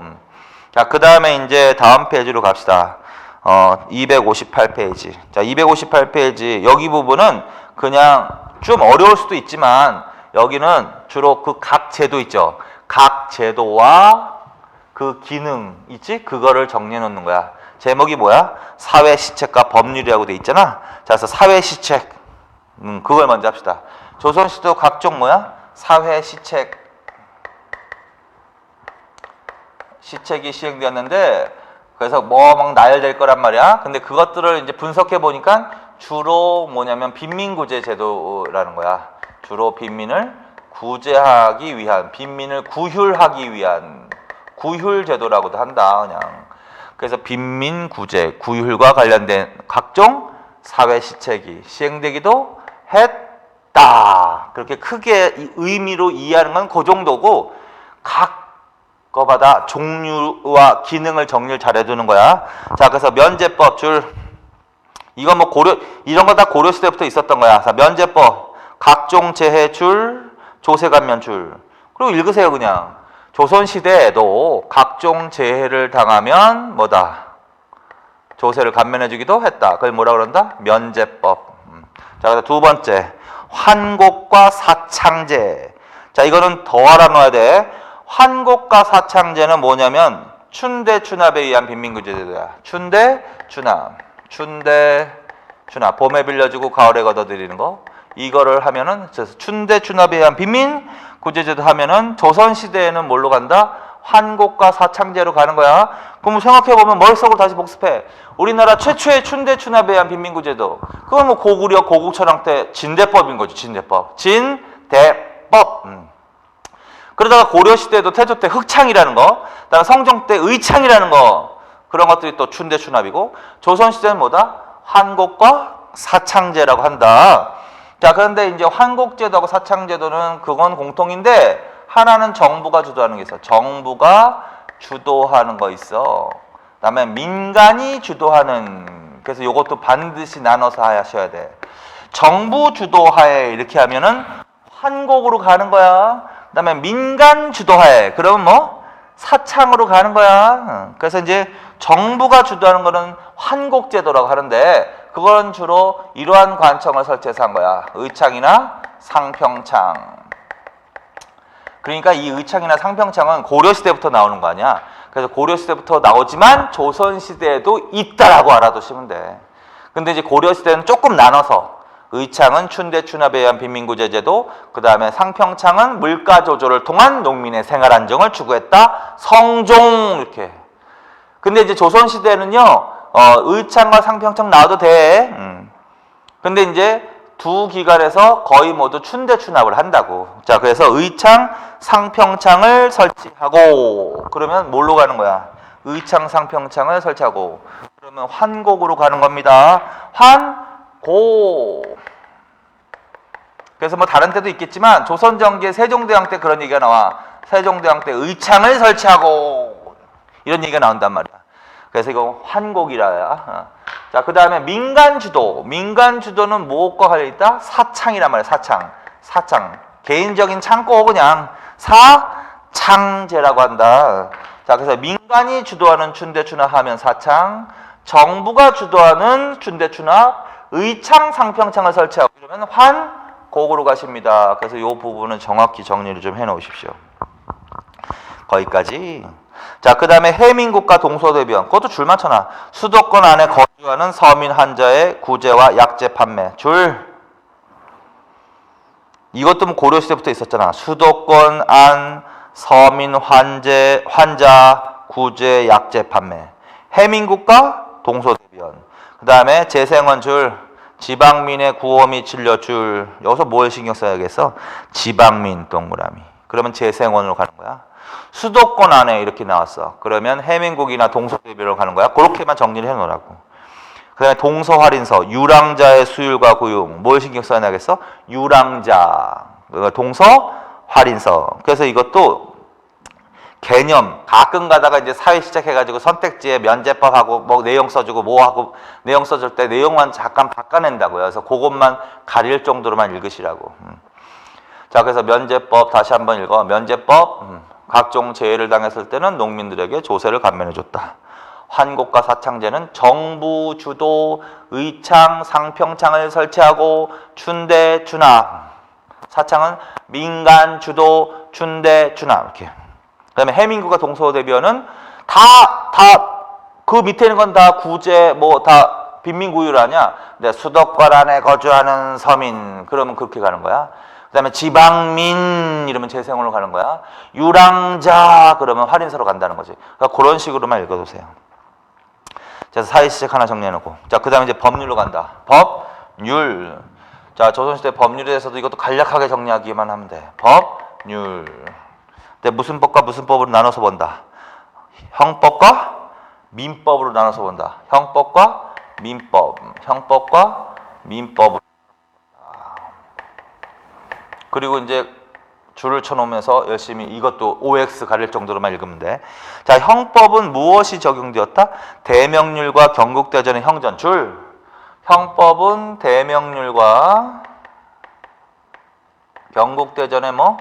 자, 그 다음에 이제 다음 페이지로 갑시다. 258페이지. 자, 258페이지 여기 부분은 그냥 좀 어려울 수도 있지만 여기는 주로 그 각 제도 있죠. 각 제도와 그 기능 있지? 그거를 정리해 놓는 거야. 제목이 뭐야? 사회 시책과 법률이라고 돼 있잖아. 자, 그래서 사회 시책. 그걸 먼저 합시다. 조선시대도 각종 뭐야? 사회 시책이 시행되었는데 그래서 뭐 막 나열될 거란 말이야. 근데 그것들을 이제 분석해 보니까 주로 뭐냐면 빈민구제 제도라는 거야. 주로 빈민을 구제하기 위한, 빈민을 구휼하기 위한 구휼 제도라고도 한다. 그냥. 그래서 빈민구제, 구휼과 관련된 각종 사회 시책이 시행되기도 했다. 그렇게 크게 의미로 이해하는 건 그 정도고 각 거마다 종류와 기능을 정리를 잘 해두는 거야. 자, 그래서 면제법 줄 이건 뭐 고려 이런 거 다 고려 시대부터 있었던 거야. 자, 면제법 각종 재해 줄 조세감면 줄 그리고 읽으세요 그냥. 조선 시대에도 각종 재해를 당하면 뭐다 조세를 감면해주기도 했다. 그걸 뭐라 그런다? 면제법. 자, 그래서 두 번째 환곡과 사창제. 자, 이거는 더 알아놔야 돼. 환곡과 사창제는 뭐냐면 춘대 추납에 의한 빈민구제도야. 춘대 추납. 봄에 빌려주고 가을에 걷어들이는 거. 이거를 하면은 춘대 추납에 의한 빈민구제제도 하면은 조선시대에는 뭘로 간다? 환곡과 사창제로 가는 거야. 그럼 생각해보면 머릿속으로 다시 복습해. 우리나라 최초의 춘대 추납에 의한 빈민구제도. 그건 뭐 고구려 고국천황 때 진대법인 거죠. 진대법. 그러다가 고려시대에도 태조 때 흑창이라는 거, 그다음에 성종 때 의창이라는 거, 그런 것들이 또 춘대 추납이고, 조선시대는 뭐다? 환곡과 사창제라고 한다. 자, 그런데 이제 환곡제도하고 사창제도는 그건 공통인데, 하나는 정부가 주도하는 게 있어. 정부가 주도하는 거 있어. 그다음에 민간이 주도하는, 그래서 이것도 반드시 나눠서 하셔야 돼. 정부 주도하에 이렇게 하면은 환곡으로 가는 거야. 그 다음에 민간 주도하에 그러면 뭐 사창으로 가는 거야. 그래서 이제 정부가 주도하는 거는 환곡제도라고 하는데 그건 주로 이러한 관청을 설치해서 한 거야. 의창이나 상평창. 그러니까 이 의창이나 상평창은 고려시대부터 나오는 거 아니야. 그래서 고려시대부터 나오지만 조선시대에도 있다라고 알아두시면 돼. 근데 이제 고려시대는 조금 나눠서 의창은 춘대 추납에 의한 빈민구제제도, 그 다음에 상평창은 물가 조절을 통한 농민의 생활 안정을 추구했다. 성종 이렇게. 근데 이제 조선 시대는요, 의창과 상평창 나와도 돼. 근데 이제 두 기관에서 거의 모두 춘대 추납을 한다고. 자, 그래서 의창, 상평창을 설치하고, 그러면 뭘로 가는 거야? 의창, 상평창을 설치하고, 그러면 환곡으로 가는 겁니다. 환곡. 그래서 뭐 다른 때도 있겠지만 조선정기의 세종대왕 때 그런 얘기가 나와. 세종대왕 때 의창을 설치하고 이런 얘기가 나온단 말이야. 그래서 이거 환곡이라야. 자, 그 다음에 민간주도. 민간주도는 무엇과 관련있다? 사창이란 말이야. 사창. 개인적인 창고 그냥 사창제라고 한다. 자, 그래서 민간이 주도하는 춘대추납 하면 사창, 정부가 주도하는 춘대추납, 의창, 상평창을 설치하고 이러면 환곡으로 가십니다. 그래서 이 부분은 정확히 정리를 좀 해놓으십시오. 거기까지. 자, 그 다음에 해민국가 동서대비원. 그것도 줄 맞춰놔. 수도권 안에 거주하는 서민 환자의 구제와 약제 판매. 줄. 이것도 뭐 고려시대부터 있었잖아. 수도권 안 서민 환자 구제 약제 판매. 해민국가 동서대비원. 그 다음에 재생원 줄. 지방민의 구호 및 진료 줄. 여기서 뭘 신경 써야겠어? 지방민 동그라미. 그러면 재생원으로 가는 거야. 수도권 안에 이렇게 나왔어. 그러면 해민국이나 동서대비원으로 가는 거야. 그렇게만 정리를 해놓으라고. 그 다음에 동서할인서. 유랑자의 수율과 구용. 뭘 신경 써야 나겠어? 유랑자. 동서할인서. 그래서 이것도 개념 가끔 가다가 이제 사회 시작해가지고 선택지에 면제법하고 뭐 내용 써주고 뭐하고 내용 써줄 때 내용만 잠깐 바꿔낸다고요. 그래서 그것만 가릴 정도로만 읽으시라고. 자, 그래서 면제법 다시 한번 읽어. 면제법 각종 재해를 당했을 때는 농민들에게 조세를 감면해줬다. 환곡과 사창제는 정부 주도 의창, 상평창을 설치하고 춘대, 춘하. 사창은 민간 주도, 춘대, 춘하 이렇게. 그다음에 해민구가 동서대변은 그 밑에 있는 건 다 구제 뭐 다 빈민구율 아니야. 근데 수도권 안에 거주하는 서민 그러면 그렇게 가는 거야. 그다음에 지방민 이러면 재생으로 가는 거야. 유랑자 그러면 할인서로 간다는 거지. 그러니까 그런 식으로만 읽어두세요. 그래서 사회시책 하나 정리해놓고 자 그다음에 이제 법률로 간다. 법률. 자 조선시대 법률에 대해서도 이것도 간략하게 정리하기만 하면 돼. 법률. 근데 무슨 법과 무슨 법으로 나눠서 본다. 형법과 민법으로 나눠서 본다. 형법과 민법. 형법과 민법으로. 그리고 이제 줄을 쳐놓으면서 열심히 이것도 OX 가릴 정도로만 읽으면 돼. 자, 형법은 무엇이 적용되었다? 대명률과 경국대전의 형전. 줄. 형법은 대명률과 경국대전의 뭐?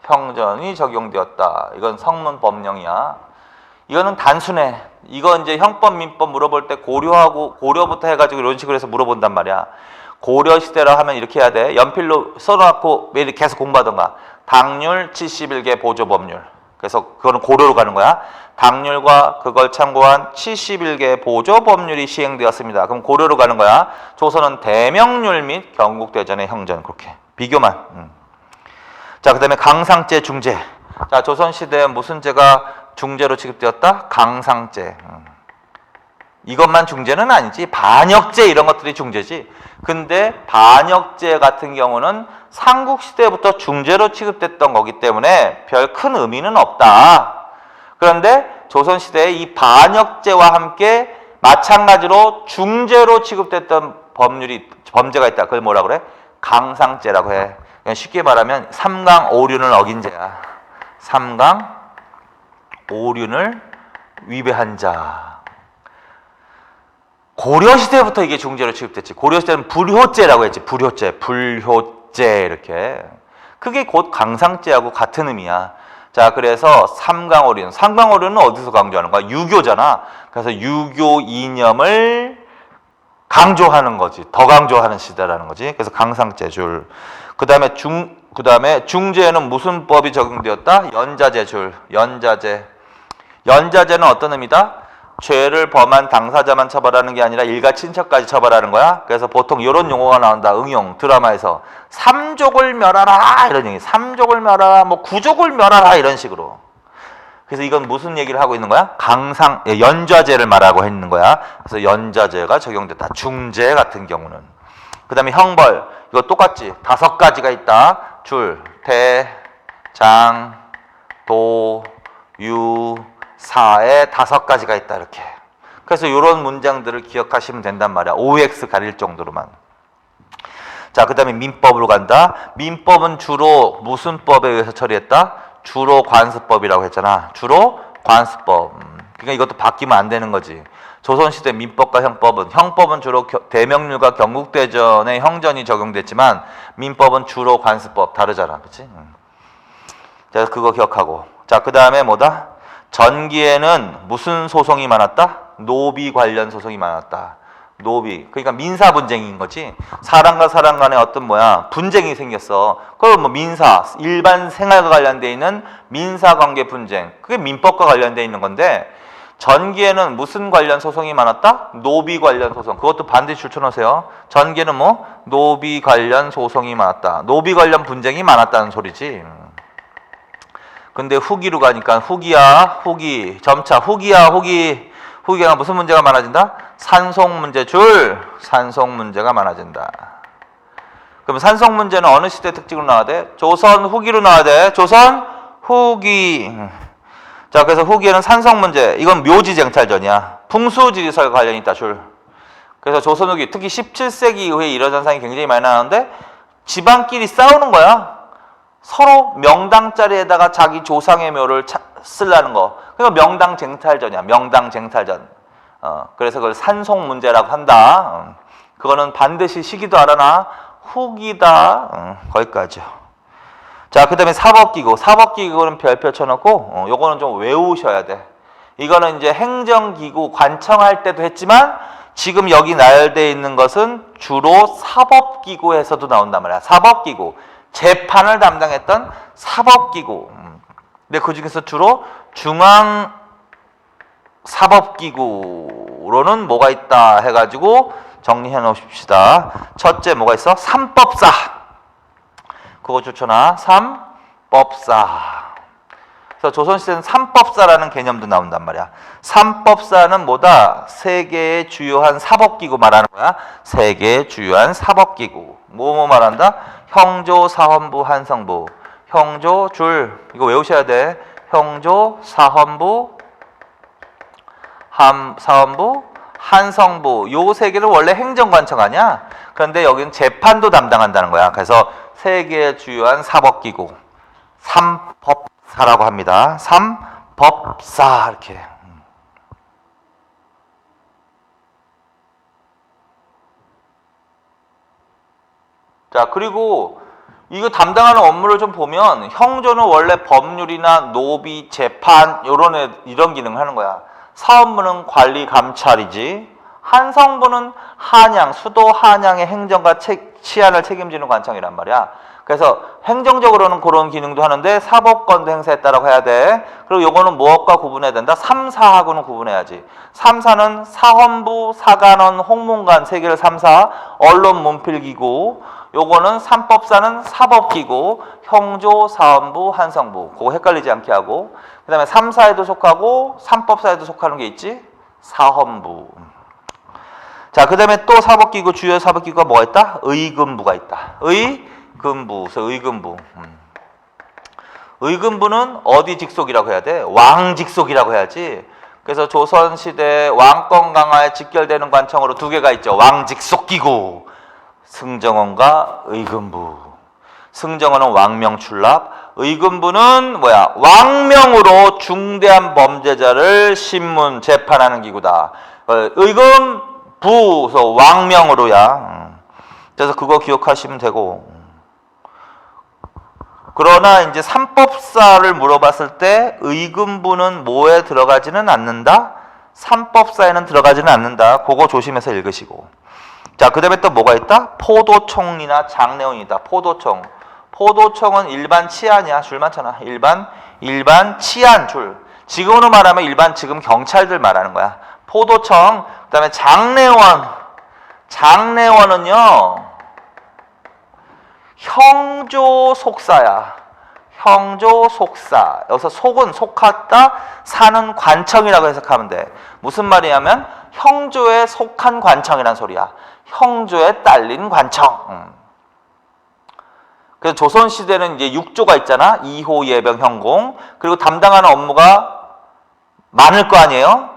형전이 적용되었다. 이건 성문 법령이야. 이거는 단순해. 이거 이제 형법, 민법 물어볼 때 고려부터 해가지고 이런 식으로 해서 물어본단 말이야. 고려 시대라 하면 이렇게 해야 돼. 연필로 써놓고 매일 계속 공부하던가. 당률 71개 보조법률. 그래서 그거는 고려로 가는 거야. 당률과 그걸 참고한 71개 보조법률이 시행되었습니다. 그럼 고려로 가는 거야. 조선은 대명률 및 경국대전의 형전. 그렇게. 비교만. 자, 그 다음에 강상제, 중제. 자, 조선시대에 무슨 제가 중제로 취급되었다? 강상제. 이것만 중제는 아니지. 반역제 이런 것들이 중제지. 근데 반역제 같은 경우는 삼국시대부터 중제로 취급됐던 거기 때문에 별 큰 의미는 없다. 그런데 조선시대에 이 반역제와 함께 마찬가지로 중제로 취급됐던 범죄가 있다. 그걸 뭐라 그래? 강상죄라고 해. 그냥 쉽게 말하면 삼강 오륜을 어긴 죄야. 삼강 오륜을 위배한 자. 고려시대부터 이게 중죄로 취급됐지. 고려시대는 불효죄라고 했지. 불효죄 이렇게. 그게 곧 강상죄하고 같은 의미야. 자, 그래서 삼강오륜. 삼강오륜은 어디서 강조하는 거야? 유교잖아. 그래서 유교 이념을 강조하는 거지. 더 강조하는 시대라는 거지. 그래서 강상죄줄. 그 다음에 중죄에는 무슨 법이 적용되었다? 연자제줄. 연자제는 어떤 의미다? 죄를 범한 당사자만 처벌하는 게 아니라 일가 친척까지 처벌하는 거야. 그래서 보통 이런 용어가 나온다. 응용 드라마에서 삼족을 멸하라 이런 얘기. 삼족을 멸하라, 뭐 구족을 멸하라 이런 식으로. 그래서 이건 무슨 얘기를 하고 있는 거야? 연좌제를 말하고 있는 거야. 그래서 연좌제가 적용됐다. 중제 같은 경우는. 그 다음에 형벌. 이거 똑같지. 5가지가 있다. 줄, 대, 장, 도, 유, 사에 5가지가 있다 이렇게. 그래서 이런 문장들을 기억하시면 된단 말이야. OX 가릴 정도로만. 자, 그 다음에 민법으로 간다. 민법은 주로 무슨 법에 의해서 처리했다? 주로 관습법이라고 했잖아. 주로 관습법. 그러니까 이것도 바뀌면 안 되는 거지. 조선시대 민법과 형법은 주로 대명률과 경국대전의 형전이 적용됐지만 민법은 주로 관습법. 다르잖아. 그치? 자, 그거 기억하고. 자, 그 다음에 뭐다? 전기에는 무슨 소송이 많았다? 노비 관련 소송이 많았다. 노비. 그러니까 민사 분쟁인 거지. 사람과 사람 간에 어떤 분쟁이 생겼어. 그걸 뭐 민사, 일반 생활과 관련돼 있는 민사 관계 분쟁. 그게 민법과 관련돼 있는 건데 전기에는 무슨 관련 소송이 많았다? 노비 관련 소송. 그것도 반드시 줄쳐놓으세요. 전기에는 뭐? 노비 관련 소송이 많았다. 노비 관련 분쟁이 많았다는 소리지. 근데 후기로 가니까 점차 후기가 무슨 문제가 많아진다? 산속 문제가 많아진다. 그럼 산속 문제는 어느 시대 특징으로 나와야 돼? 조선 후기로 나와야 돼. 조선 후기. 자, 그래서 후기에는 산속 문제. 이건 묘지쟁탈전이야. 풍수지리설과 관련이 있다. 그래서 조선 후기, 특히 17세기 이후에 이런 현상이 굉장히 많이 나오는데 지방끼리 싸우는 거야. 서로 명당 자리에다가 자기 조상의 묘를 쓰려는 거. 그러니까 명당쟁탈전이야. 명당쟁탈전. 그래서 그걸 산속 문제라고 한다. 그거는 반드시 시기도 알아놔. 후기다. 거기까지요. 자, 그 다음에 사법기구. 사법기구는 별표 쳐놓고, 요거는 좀 외우셔야 돼. 이거는 이제 행정기구 관청할 때도 했지만, 지금 여기 나열되어 있는 것은 주로 사법기구에서도 나온단 말이야. 사법기구. 재판을 담당했던 사법기구. 근데 그 중에서 주로 중앙사법기구로는 뭐가 있다 해가지고 정리해 놓읍시다. 첫째 뭐가 있어? 삼법사. 그거 좋잖아. 삼법사. 그래서 조선시대는 삼법사라는 개념도 나온단 말이야. 삼법사는 뭐다? 세계의 주요한 사법기구 말하는 거야. 세계의 주요한 사법기구. 뭐 말한다? 형조, 사헌부, 한성부. 형조, 줄. 이거 외우셔야 돼. 형조, 사헌부, 사헌부, 한성부. 요 세 개는 원래 행정관청 아니야? 그런데 여기는 재판도 담당한다는 거야. 그래서 세계의 주요한 사법기구. 삼법사라고 합니다. 삼법사. 이렇게. 자, 그리고 이거 담당하는 업무를 좀 보면 형조는 원래 법률이나 노비, 재판 이런 기능을 하는 거야. 사헌부는 관리, 감찰이지. 한성부는 한양, 수도 한양의 행정과 치안을 책임지는 관청이란 말이야. 그래서 행정적으로는 그런 기능도 하는데 사법권도 행사했다라고 해야 돼. 그리고 요거는 무엇과 구분해야 된다? 3사하고는 구분해야지. 3사는 사헌부, 사관원, 홍문관 세 개를 3사, 언론, 문필기구. 요거는 삼법사는 사법기구, 형조, 사헌부, 한성부. 그거 헷갈리지 않게 하고. 그 다음에 3사에도 속하고 3법사에도 속하는 게 있지? 사헌부. 자, 그 다음에 또 사법기구, 주요 사법기구가 뭐가 있다? 의금부가 있다. 의금부. 그래서 의금부. 의금부는 어디 직속이라고 해야 돼? 왕 직속이라고 해야지. 그래서 조선시대 왕권 강화에 직결되는 관청으로 두 개가 있죠. 왕 직속기구. 승정원과 의금부. 승정원은 왕명 출납, 의금부는 뭐야? 왕명으로 중대한 범죄자를 신문 재판하는 기구다. 의금부에서 왕명으로야. 그래서 그거 기억하시면 되고. 그러나 이제 삼법사를 물어봤을 때 의금부는 뭐에 들어가지는 않는다? 삼법사에는 들어가지는 않는다. 그거 조심해서 읽으시고. 자, 그 다음에 또 뭐가 있다? 포도총리나 장례원이 있다. 포도총. 포도총은 일반 치안이야. 줄 많잖아. 일반 치안 줄. 지금으로 말하면 지금 경찰들 말하는 거야. 포도청. 그 다음에 장례원. 장례원은요, 형조 속사야. 형조 속사. 여기서 속은 속았다, 사는 관청이라고 해석하면 돼. 무슨 말이냐면 형조에 속한 관청이란 소리야. 형조에 딸린 관청. 그래서 조선시대는 이제 6조가 있잖아. 2호 예병 형공. 그리고 담당하는 업무가 많을 거 아니에요?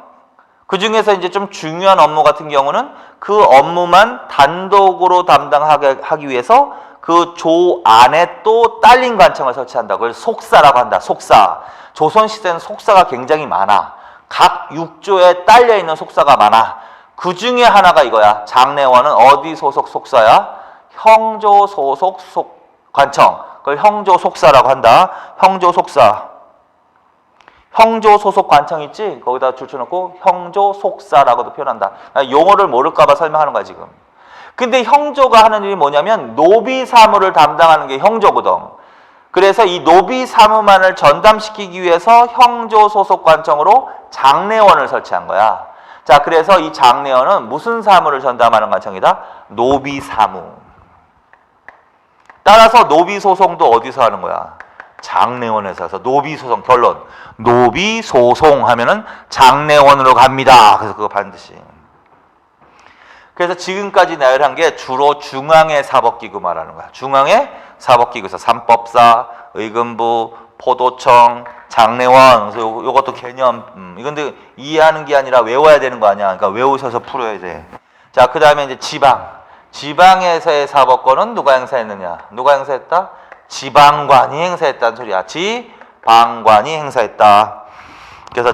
그 중에서 이제 좀 중요한 업무 같은 경우는 그 업무만 단독으로 담당하기 위해서 그 조 안에 또 딸린 관청을 설치한다. 그걸 속사라고 한다. 속사. 조선시대는 속사가 굉장히 많아. 각 6조에 딸려 있는 속사가 많아. 그 중에 하나가 이거야. 장례원은 어디 소속 속사야? 형조 소속 관청. 그걸 형조 속사라고 한다. 형조 속사. 형조 소속 관청 있지? 거기다 줄쳐놓고 형조 속사라고도 표현한다. 용어를 모를까봐 설명하는 거야 지금. 근데 형조가 하는 일이 뭐냐면 노비 사무를 담당하는 게 형조거든. 그래서 이 노비 사무만을 전담시키기 위해서 형조 소속 관청으로 장례원을 설치한 거야. 자, 그래서 이 장례원은 무슨 사무를 전담하는 관청이다? 노비 사무. 따라서 노비 소송도 어디서 하는 거야? 장례원에서 해서 노비 소송. 결론. 노비 소송 하면은 장례원으로 갑니다. 그래서 그거 반드시. 그래서 지금까지 나열한 게 주로 중앙의 사법기구 말하는 거야. 중앙의 사법기구에서 삼법사, 의금부, 포도청, 장례원. 그래서 요것도 개념. 이건데 이해하는 게 아니라 외워야 되는 거 아니야. 그러니까 외우셔서 풀어야 돼. 자, 그 다음에 이제 지방. 지방에서의 사법권은 누가 행사했느냐? 누가 행사했다? 지방관이 행사했다는 소리야. 지방관이 행사했다. 그래서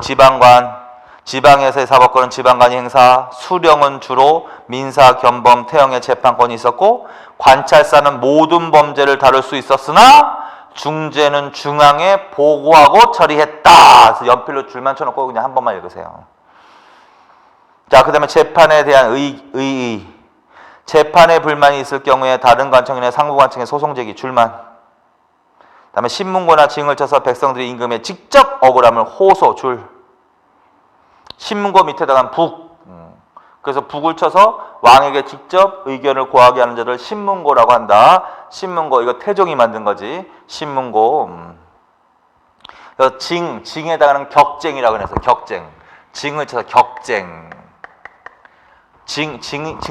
지방에서의 사법권은 지방관이 행사, 수령은 주로 민사, 견범, 태형의 재판권이 있었고 관찰사는 모든 범죄를 다룰 수 있었으나 중재는 중앙에 보고하고 처리했다. 그래서 연필로 줄만 쳐놓고 그냥 한 번만 읽으세요. 자, 그 다음에 재판에 대한 의의. 재판에 불만이 있을 경우에 다른 관청이나 상부관청에 소송 제기 줄만. 그 다음에 신문고나 징을 쳐서 백성들이 임금에 직접 억울함을 호소 줄. 신문고 밑에다가 북. 그래서 북을 쳐서 왕에게 직접 의견을 고하게 하는 자를 신문고라고 한다. 신문고, 이거 태종이 만든 거지. 신문고. 그래서 징에다가는 격쟁이라고 해서 격쟁. 징을 쳐서 격쟁. 징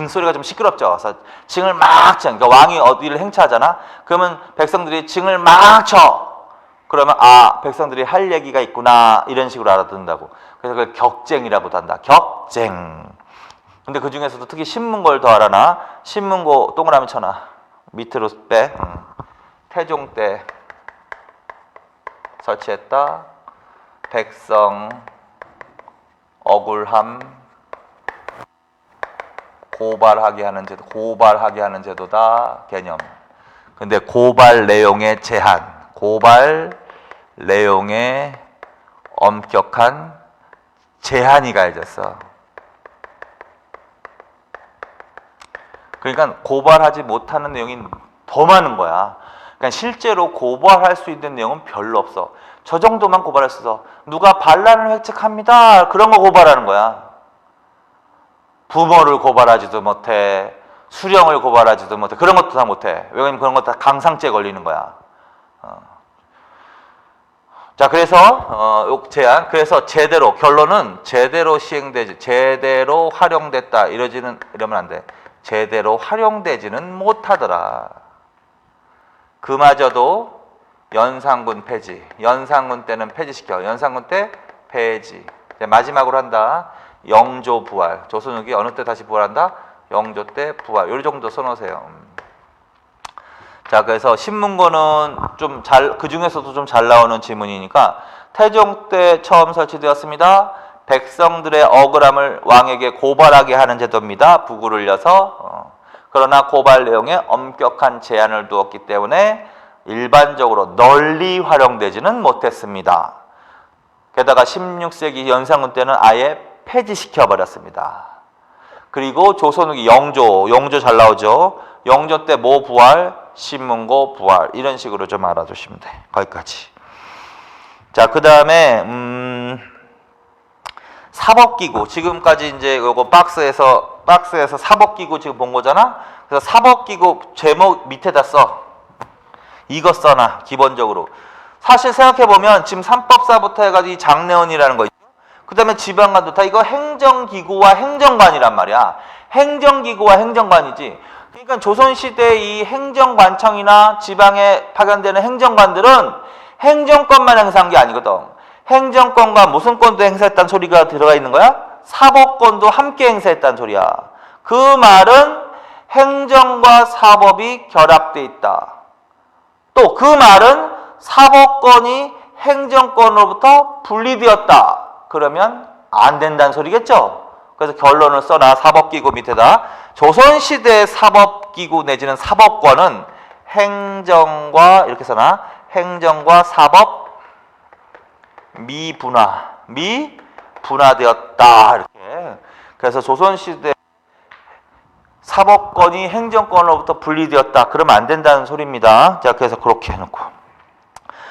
소리가 좀 시끄럽죠. 그래서 징을 막 쳐. 그러니까 왕이 어디를 행차하잖아. 그러면 백성들이 징을 막 쳐. 그러면 백성들이 할 얘기가 있구나. 이런 식으로 알아듣는다고. 그래서 그걸 격쟁이라고도 한다. 격쟁. 근데 그 중에서도 특히 신문고를 더 알아나. 신문고 동그라미 쳐놔. 밑으로 빼. 태종 때 설치했다. 백성 억울함 고발하게 하는 제도다. 개념. 근데 고발 내용의 제한, 고발 내용의 엄격한 제한이 가해졌어. 그러니까 고발하지 못하는 내용이 더 많은 거야. 그러니까 실제로 고발할 수 있는 내용은 별로 없어. 저 정도만 고발할 수 있어. 누가 반란을 획책합니다. 그런 거 고발하는 거야. 부모를 고발하지도 못해. 수령을 고발하지도 못해. 그런 것도 다 못해. 왜냐면 그런 거 다 강상죄 걸리는 거야. 자, 그래서 제한. 그래서 제대로, 결론은 제대로 시행되지, 제대로 활용됐다. 이러면 안 돼. 제대로 활용되지는 못하더라. 그마저도 연산군 폐지. 연산군 때는 폐지시켜. 연산군 때 폐지. 마지막으로 한다. 영조 부활. 조선 후기 어느 때 다시 부활한다? 영조 때 부활. 요 정도 써놓으세요. 자, 그래서 신문고는 그 중에서도 좀 잘 나오는 지문이니까 태종 때 처음 설치되었습니다. 백성들의 억울함을 왕에게 고발하게 하는 제도입니다. 부구를 여서. 그러나 고발 내용에 엄격한 제한을 두었기 때문에 일반적으로 널리 활용되지는 못했습니다. 게다가 16세기 연산군 때는 아예 폐지시켜 버렸습니다. 그리고 조선 후기 영조 잘 나오죠. 영조 때 뭐 부활, 신문고 부활, 이런 식으로 좀 알아두시면 돼. 거기까지. 자, 그 다음에 사법기구. 지금까지 이제 요거 박스에서 사법기구 지금 본 거잖아. 그래서 사법기구 제목 밑에다 써. 이거 써놔. 기본적으로. 사실 생각해보면 지금 삼법사부터 해가지고 이 장례원이라는 거 있죠. 그 다음에 지방관도 다 이거 행정기구와 행정관이란 말이야. 행정기구와 행정관이지. 그러니까 조선시대 이 행정관청이나 지방에 파견되는 행정관들은 행정권만 행사한 게 아니거든. 행정권과 무슨 권도 행사했다는 소리가 들어가 있는 거야? 사법권도 함께 행사했다는 소리야. 그 말은 행정과 사법이 결합돼 있다. 또 그 말은 사법권이 행정권으로부터 분리되었다. 그러면 안 된다는 소리겠죠? 그래서 결론을 써놔. 사법기구 밑에다. 조선시대 사법기구 내지는 사법권은 행정과, 이렇게 써놔. 행정과 사법 미분화되었다. 이렇게. 그래서 조선시대 사법권이 행정권으로부터 분리되었다. 그러면 안 된다는 소리입니다. 자, 그래서 그렇게 해놓고.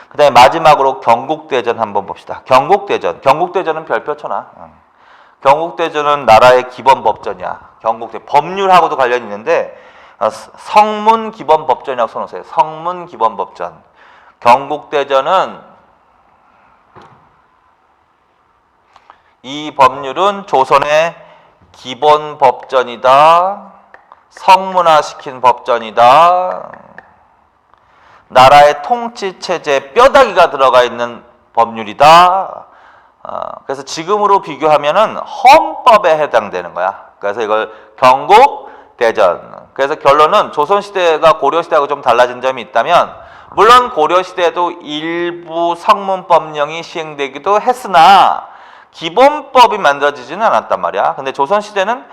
그 다음에 마지막으로 경국대전 한번 봅시다. 경국대전은 별표 쳐놔. 경국대전은 나라의 기본법전이야. 법률하고도 관련이 있는데 성문기본법전이라고 써놓으세요. 성문기본법전. 경국대전은 이 법률은 조선의 기본 법전이다. 성문화시킨 법전이다. 나라의 통치체제 뼈다귀가 들어가 있는 법률이다. 그래서 지금으로 비교하면은 헌법에 해당되는 거야. 그래서 이걸 경국대전. 그래서 결론은 조선시대가 고려시대하고 좀 달라진 점이 있다면, 물론 고려시대에도 일부 성문법령이 시행되기도 했으나 기본법이 만들어지지는 않았단 말이야. 근데 조선시대는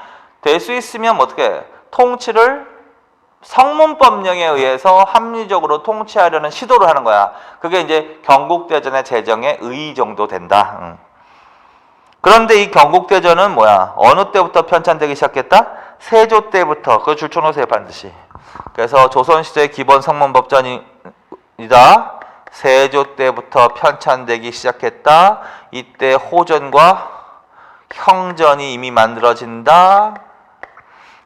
될 수 있으면 어떻게 통치를 성문법령에 의해서 합리적으로 통치하려는 시도를 하는 거야. 그게 이제 경국대전의 제정의 의 정도 된다. 그런데 이 경국대전은 뭐야? 어느 때부터 편찬되기 시작했다? 세조 때부터. 그거 줄쳐놓으세요, 반드시. 그래서 조선시대 기본 성문법전이다. 세조 때부터 편찬되기 시작했다. 이때 호전과 형전이 이미 만들어진다.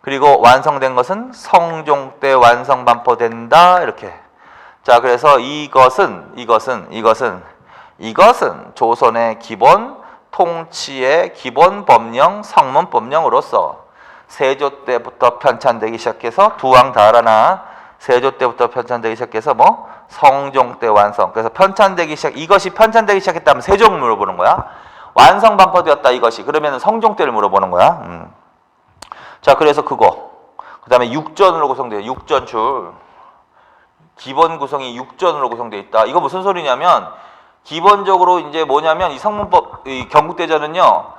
그리고 완성된 것은 성종 때 완성 반포된다. 이렇게. 자, 그래서 이것은 조선의 기본 통치의 기본 법령, 성문 법령으로서 세조 때부터 편찬되기 시작해서 두왕 다알아나 세조 때부터 편찬되기 시작해서 뭐 성종 때 완성. 그래서 이것이 편찬되기 시작했다면 세종을 물어보는 거야. 완성 반포되었다 이것이. 그러면 성종 때를 물어보는 거야. 자, 그래서 그거. 그다음에 육전으로 구성돼요. 육전줄. 기본 구성이 육전으로 구성되어 있다. 이거 무슨 소리냐면 기본적으로 이제 뭐냐면 이 성문법 이 경국대전은요.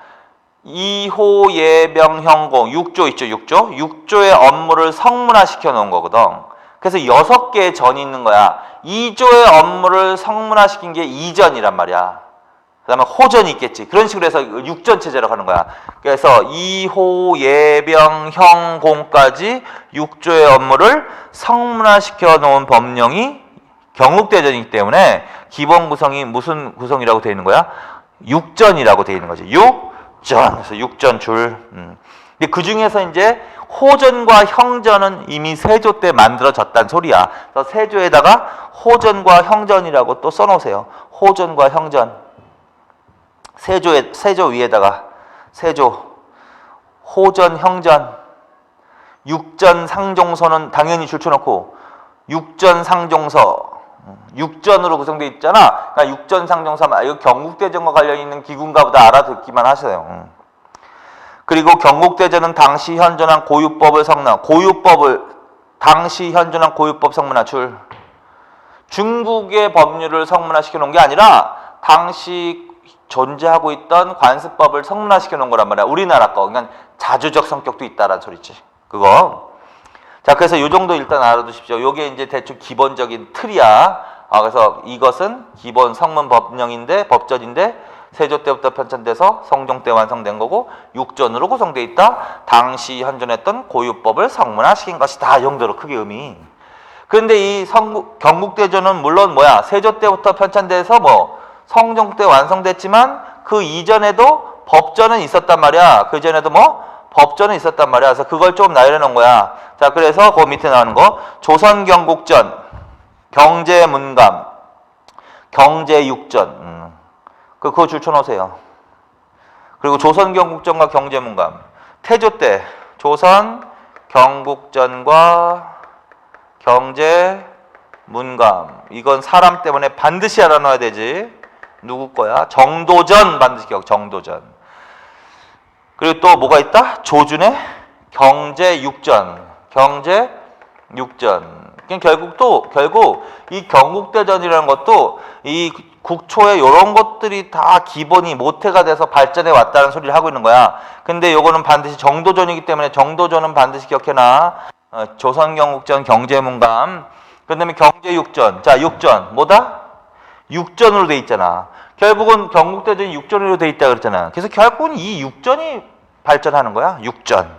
2호 예병 형공 6조 있죠. 6조의 업무를 성문화시켜 놓은 거거든. 그래서 6개의 전이 있는 거야. 2조의 업무를 성문화시킨 게 2전이란 말이야. 그 다음에 호전이 있겠지. 그런 식으로 해서 6전 체제로 가는 거야. 그래서 2호 예병 형공까지 6조의 업무를 성문화시켜 놓은 법령이 경국대전이기 때문에 기본 구성이 무슨 구성이라고 되어 있는 거야? 6전이라고 되어 있는 거지. 6전. 그래서 6전 줄. 근데 그 중에서 이제 호전과 형전은 이미 세조 때 만들어졌단 소리야. 그래서 세조에다가 호전과 형전이라고 또 써놓으세요. 호전과 형전. 세조 위에다가 세조, 호전, 형전, 육전, 상종서는 당연히 줄쳐놓고 육전, 상종서, 육전으로 구성되어 있잖아. 그러니까 육전, 상종서, 이거 경국대전과 관련 있는 기구인가 보다 알아듣기만 하세요. 그리고 경국대전은 당시 현존한 고유법을 당시 현존한 고유법 성문화 줄. 중국의 법률을 성문화시켜 놓은 게 아니라 당시 존재하고 있던 관습법을 성문화시켜 놓은 거란 말이야. 우리나라 거. 그러니까 자주적 성격도 있다라는 소리지. 그거. 자, 그래서 이 정도 일단 알아두십시오. 요게 이제 대충 기본적인 틀이야. 그래서 이것은 기본 성문 법전인데 세조 때부터 편찬돼서 성종 때 완성된 거고 6전으로 구성되어 있다. 당시 현존했던 고유법을 성문화시킨 것이다. 이 정도로 크게 의미. 그런데 이 경국대전은 물론 뭐야? 세조 때부터 편찬돼서 뭐 성종 때 완성됐지만 그 이전에도 법전은 있었단 말이야. 그 전에도 뭐 법전은 있었단 말이야. 그래서 그걸 좀 나열해 놓은 거야. 자, 그래서 그 밑에 나오는 거 조선경국전, 경제문감, 경제육전. 그거 줄쳐놓으세요. 그리고 조선경국전과 경제문감. 태조 때 조선경국전과 경제문감. 이건 사람 때문에 반드시 알아놔야 되지. 누구 거야? 정도전 반드시 기억. 정도전. 그리고 또 뭐가 있다? 조준의 경제육전. 경제육전. 결국 이 경국대전이라는 것도 이 국초에 이런 것들이 다 기본이 모태가 돼서 발전해 왔다는 소리를 하고 있는 거야. 근데 요거는 반드시 정도전이기 때문에 정도전은 반드시 기억해놔. 조선경국전, 경제문감. 그 다음에 경제육전. 자, 육전. 뭐다? 육전으로 돼 있잖아. 결국은 경국대전이 육전으로 돼 있다 그랬잖아. 그래서 결국은 이 육전이 발전하는 거야. 육전.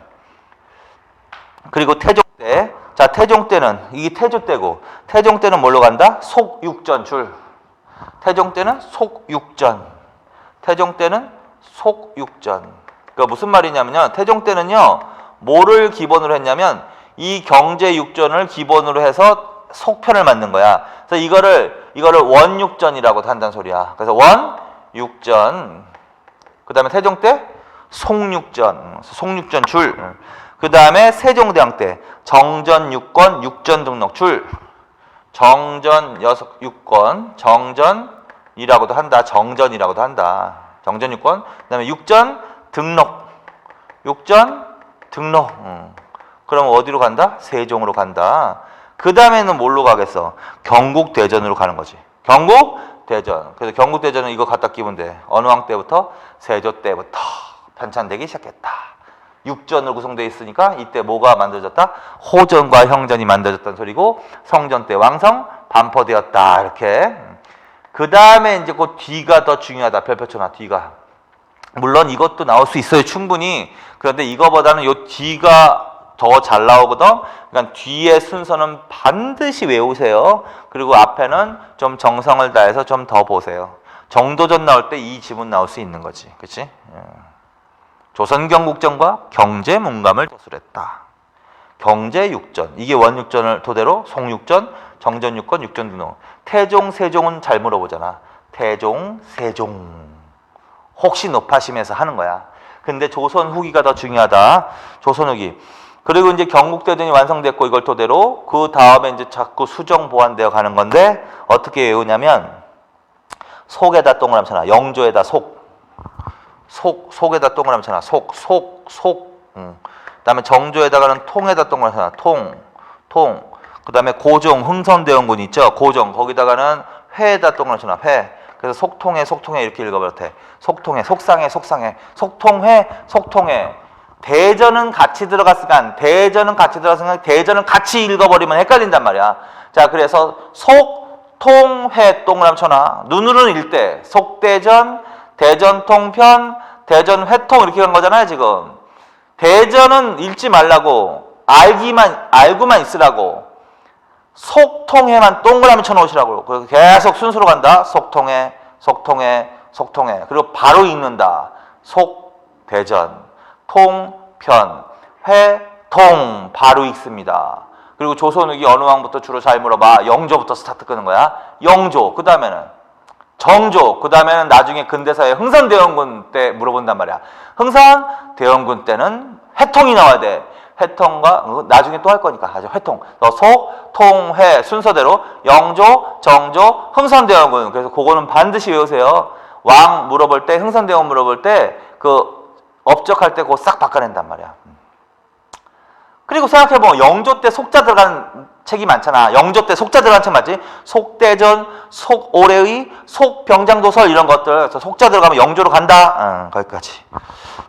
그리고 태종 때. 자, 태종 때는 이게 태조 때고 태종 때는 뭘로 간다? 속육전 줄. 태종 때는 속육전. 태종 때는 속육전. 그러니까 무슨 말이냐면요. 태종 때는요. 뭐를 기본으로 했냐면 이 경제육전을 기본으로 해서 속편을 만든 거야. 그래서 이거를 원육전이라고 한다는 소리야. 그래서 원육전. 그다음에 태종 때 송육전. 송육전 줄. 그다음에 세종대왕 때 정전육권, 육전등록 줄. 정전 6권, 정전이라고도 한다. 정전이라고도 한다. 정전육권. 그다음에 육전 등록. 육전 등록. 그럼 어디로 간다? 세종으로 간다. 그 다음에는 뭘로 가겠어? 경국대전으로 가는 거지. 경국대전. 그래서 경국대전은 이거 갖다 끼면 돼. 어느 왕 때부터? 세조 때부터 편찬되기 시작했다. 육전으로 구성되어 있으니까 이때 뭐가 만들어졌다? 호전과 형전이 만들어졌다는 소리고 성전 때 왕성 반포되었다. 이렇게. 그 다음에 이제 그 뒤가 더 중요하다. 별표쳐놔. 뒤가. 물론 이것도 나올 수 있어요. 충분히. 그런데 이거보다는 요 뒤가 더 잘 나오거든. 그러니까 뒤의 순서는 반드시 외우세요. 그리고 앞에는 좀 정성을 다해서 좀 더 보세요. 정도전 나올 때 이 지문 나올 수 있는 거지. 그치? 조선경국전과 경제문감을 도술했다. 경제육전. 이게 원육전을 토대로 송육전, 정전육권, 육전등록. 태종, 세종은 잘 물어보잖아. 태종, 세종. 혹시 높아심에서 하는 거야. 근데 조선 후기가 더 중요하다. 조선 후기. 그리고 이제 경국대전이 완성됐고 이걸 토대로 그 다음에 이제 자꾸 수정 보완되어 가는 건데 어떻게 외우냐면 속에다 동그라미 쳐놔. 영조에다 속에다 동그라미 쳐놔. 그다음에 정조에다가는 통에다 동그라미 쳐놔. 통. 그다음에 고종 흥선대원군 있죠. 고종 거기다가는 회에다 동그라미 쳐놔. 회. 그래서 속통회 이렇게 읽어버려 돼. 속통회, 속상해. 속통회. 대전은 같이 들어갔으니까 대전은 같이 읽어버리면 헷갈린단 말이야. 자, 그래서 속통회 동그라미 쳐놔. 눈으로는 읽대. 속대전, 대전통편, 대전회통 이렇게 간 거잖아요, 지금. 대전은 읽지 말라고. 알고만 있으라고. 속통회만 동그라미 쳐놓으시라고. 그리고 계속 순서로 간다. 속통회. 그리고 바로 읽는다. 속대전, 통편, 회통 바로 읽습니다. 그리고 조선후기 어느 왕부터 주로 잘 물어봐. 영조부터 스타트 끄는 거야. 영조. 그 다음에는 정조. 그 다음에는 나중에 근대사의 흥선대원군 때 물어본단 말이야. 흥선대원군 때는 회통이 나와야 돼. 회통과 나중에 또 할 거니까 아주 회통. 속, 통, 회 순서대로 영조, 정조, 흥선대원군. 그래서 그거는 반드시 외우세요. 왕 물어볼 때, 흥선대원 물어볼 때 그 업적할 때 그거 싹 바꿔낸단 말이야. 그리고 생각해보면 영조 때 속자 들어가는 책이 많잖아. 영조 때 속자 들어가는 책 맞지? 속대전, 속오래의, 속병장도설 이런 것들. 그래서 속자 들어가면 영조로 간다. 거기까지.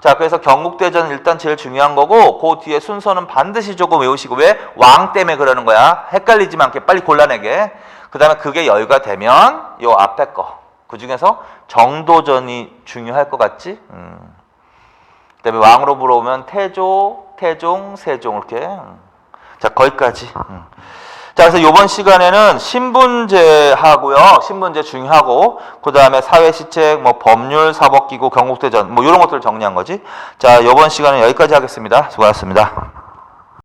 자, 그래서 경국대전은 일단 제일 중요한 거고 그 뒤에 순서는 반드시 조금 외우시고. 왜? 왕 때문에 그러는 거야. 헷갈리지 않게 빨리 골라내게. 그 다음에 그게 여유가 되면 요 앞에 거. 그 중에서 정도전이 중요할 것 같지? 그 다음에 왕으로 물어보면 태조, 태종, 세종 이렇게. 자, 거기까지. 자, 그래서 이번 시간에는 신분제 하고요. 신분제 중요하고 그 다음에 사회시책, 뭐 법률, 사법기구, 경국대전 뭐 이런 것들을 정리한 거지. 자, 이번 시간은 여기까지 하겠습니다. 수고하셨습니다.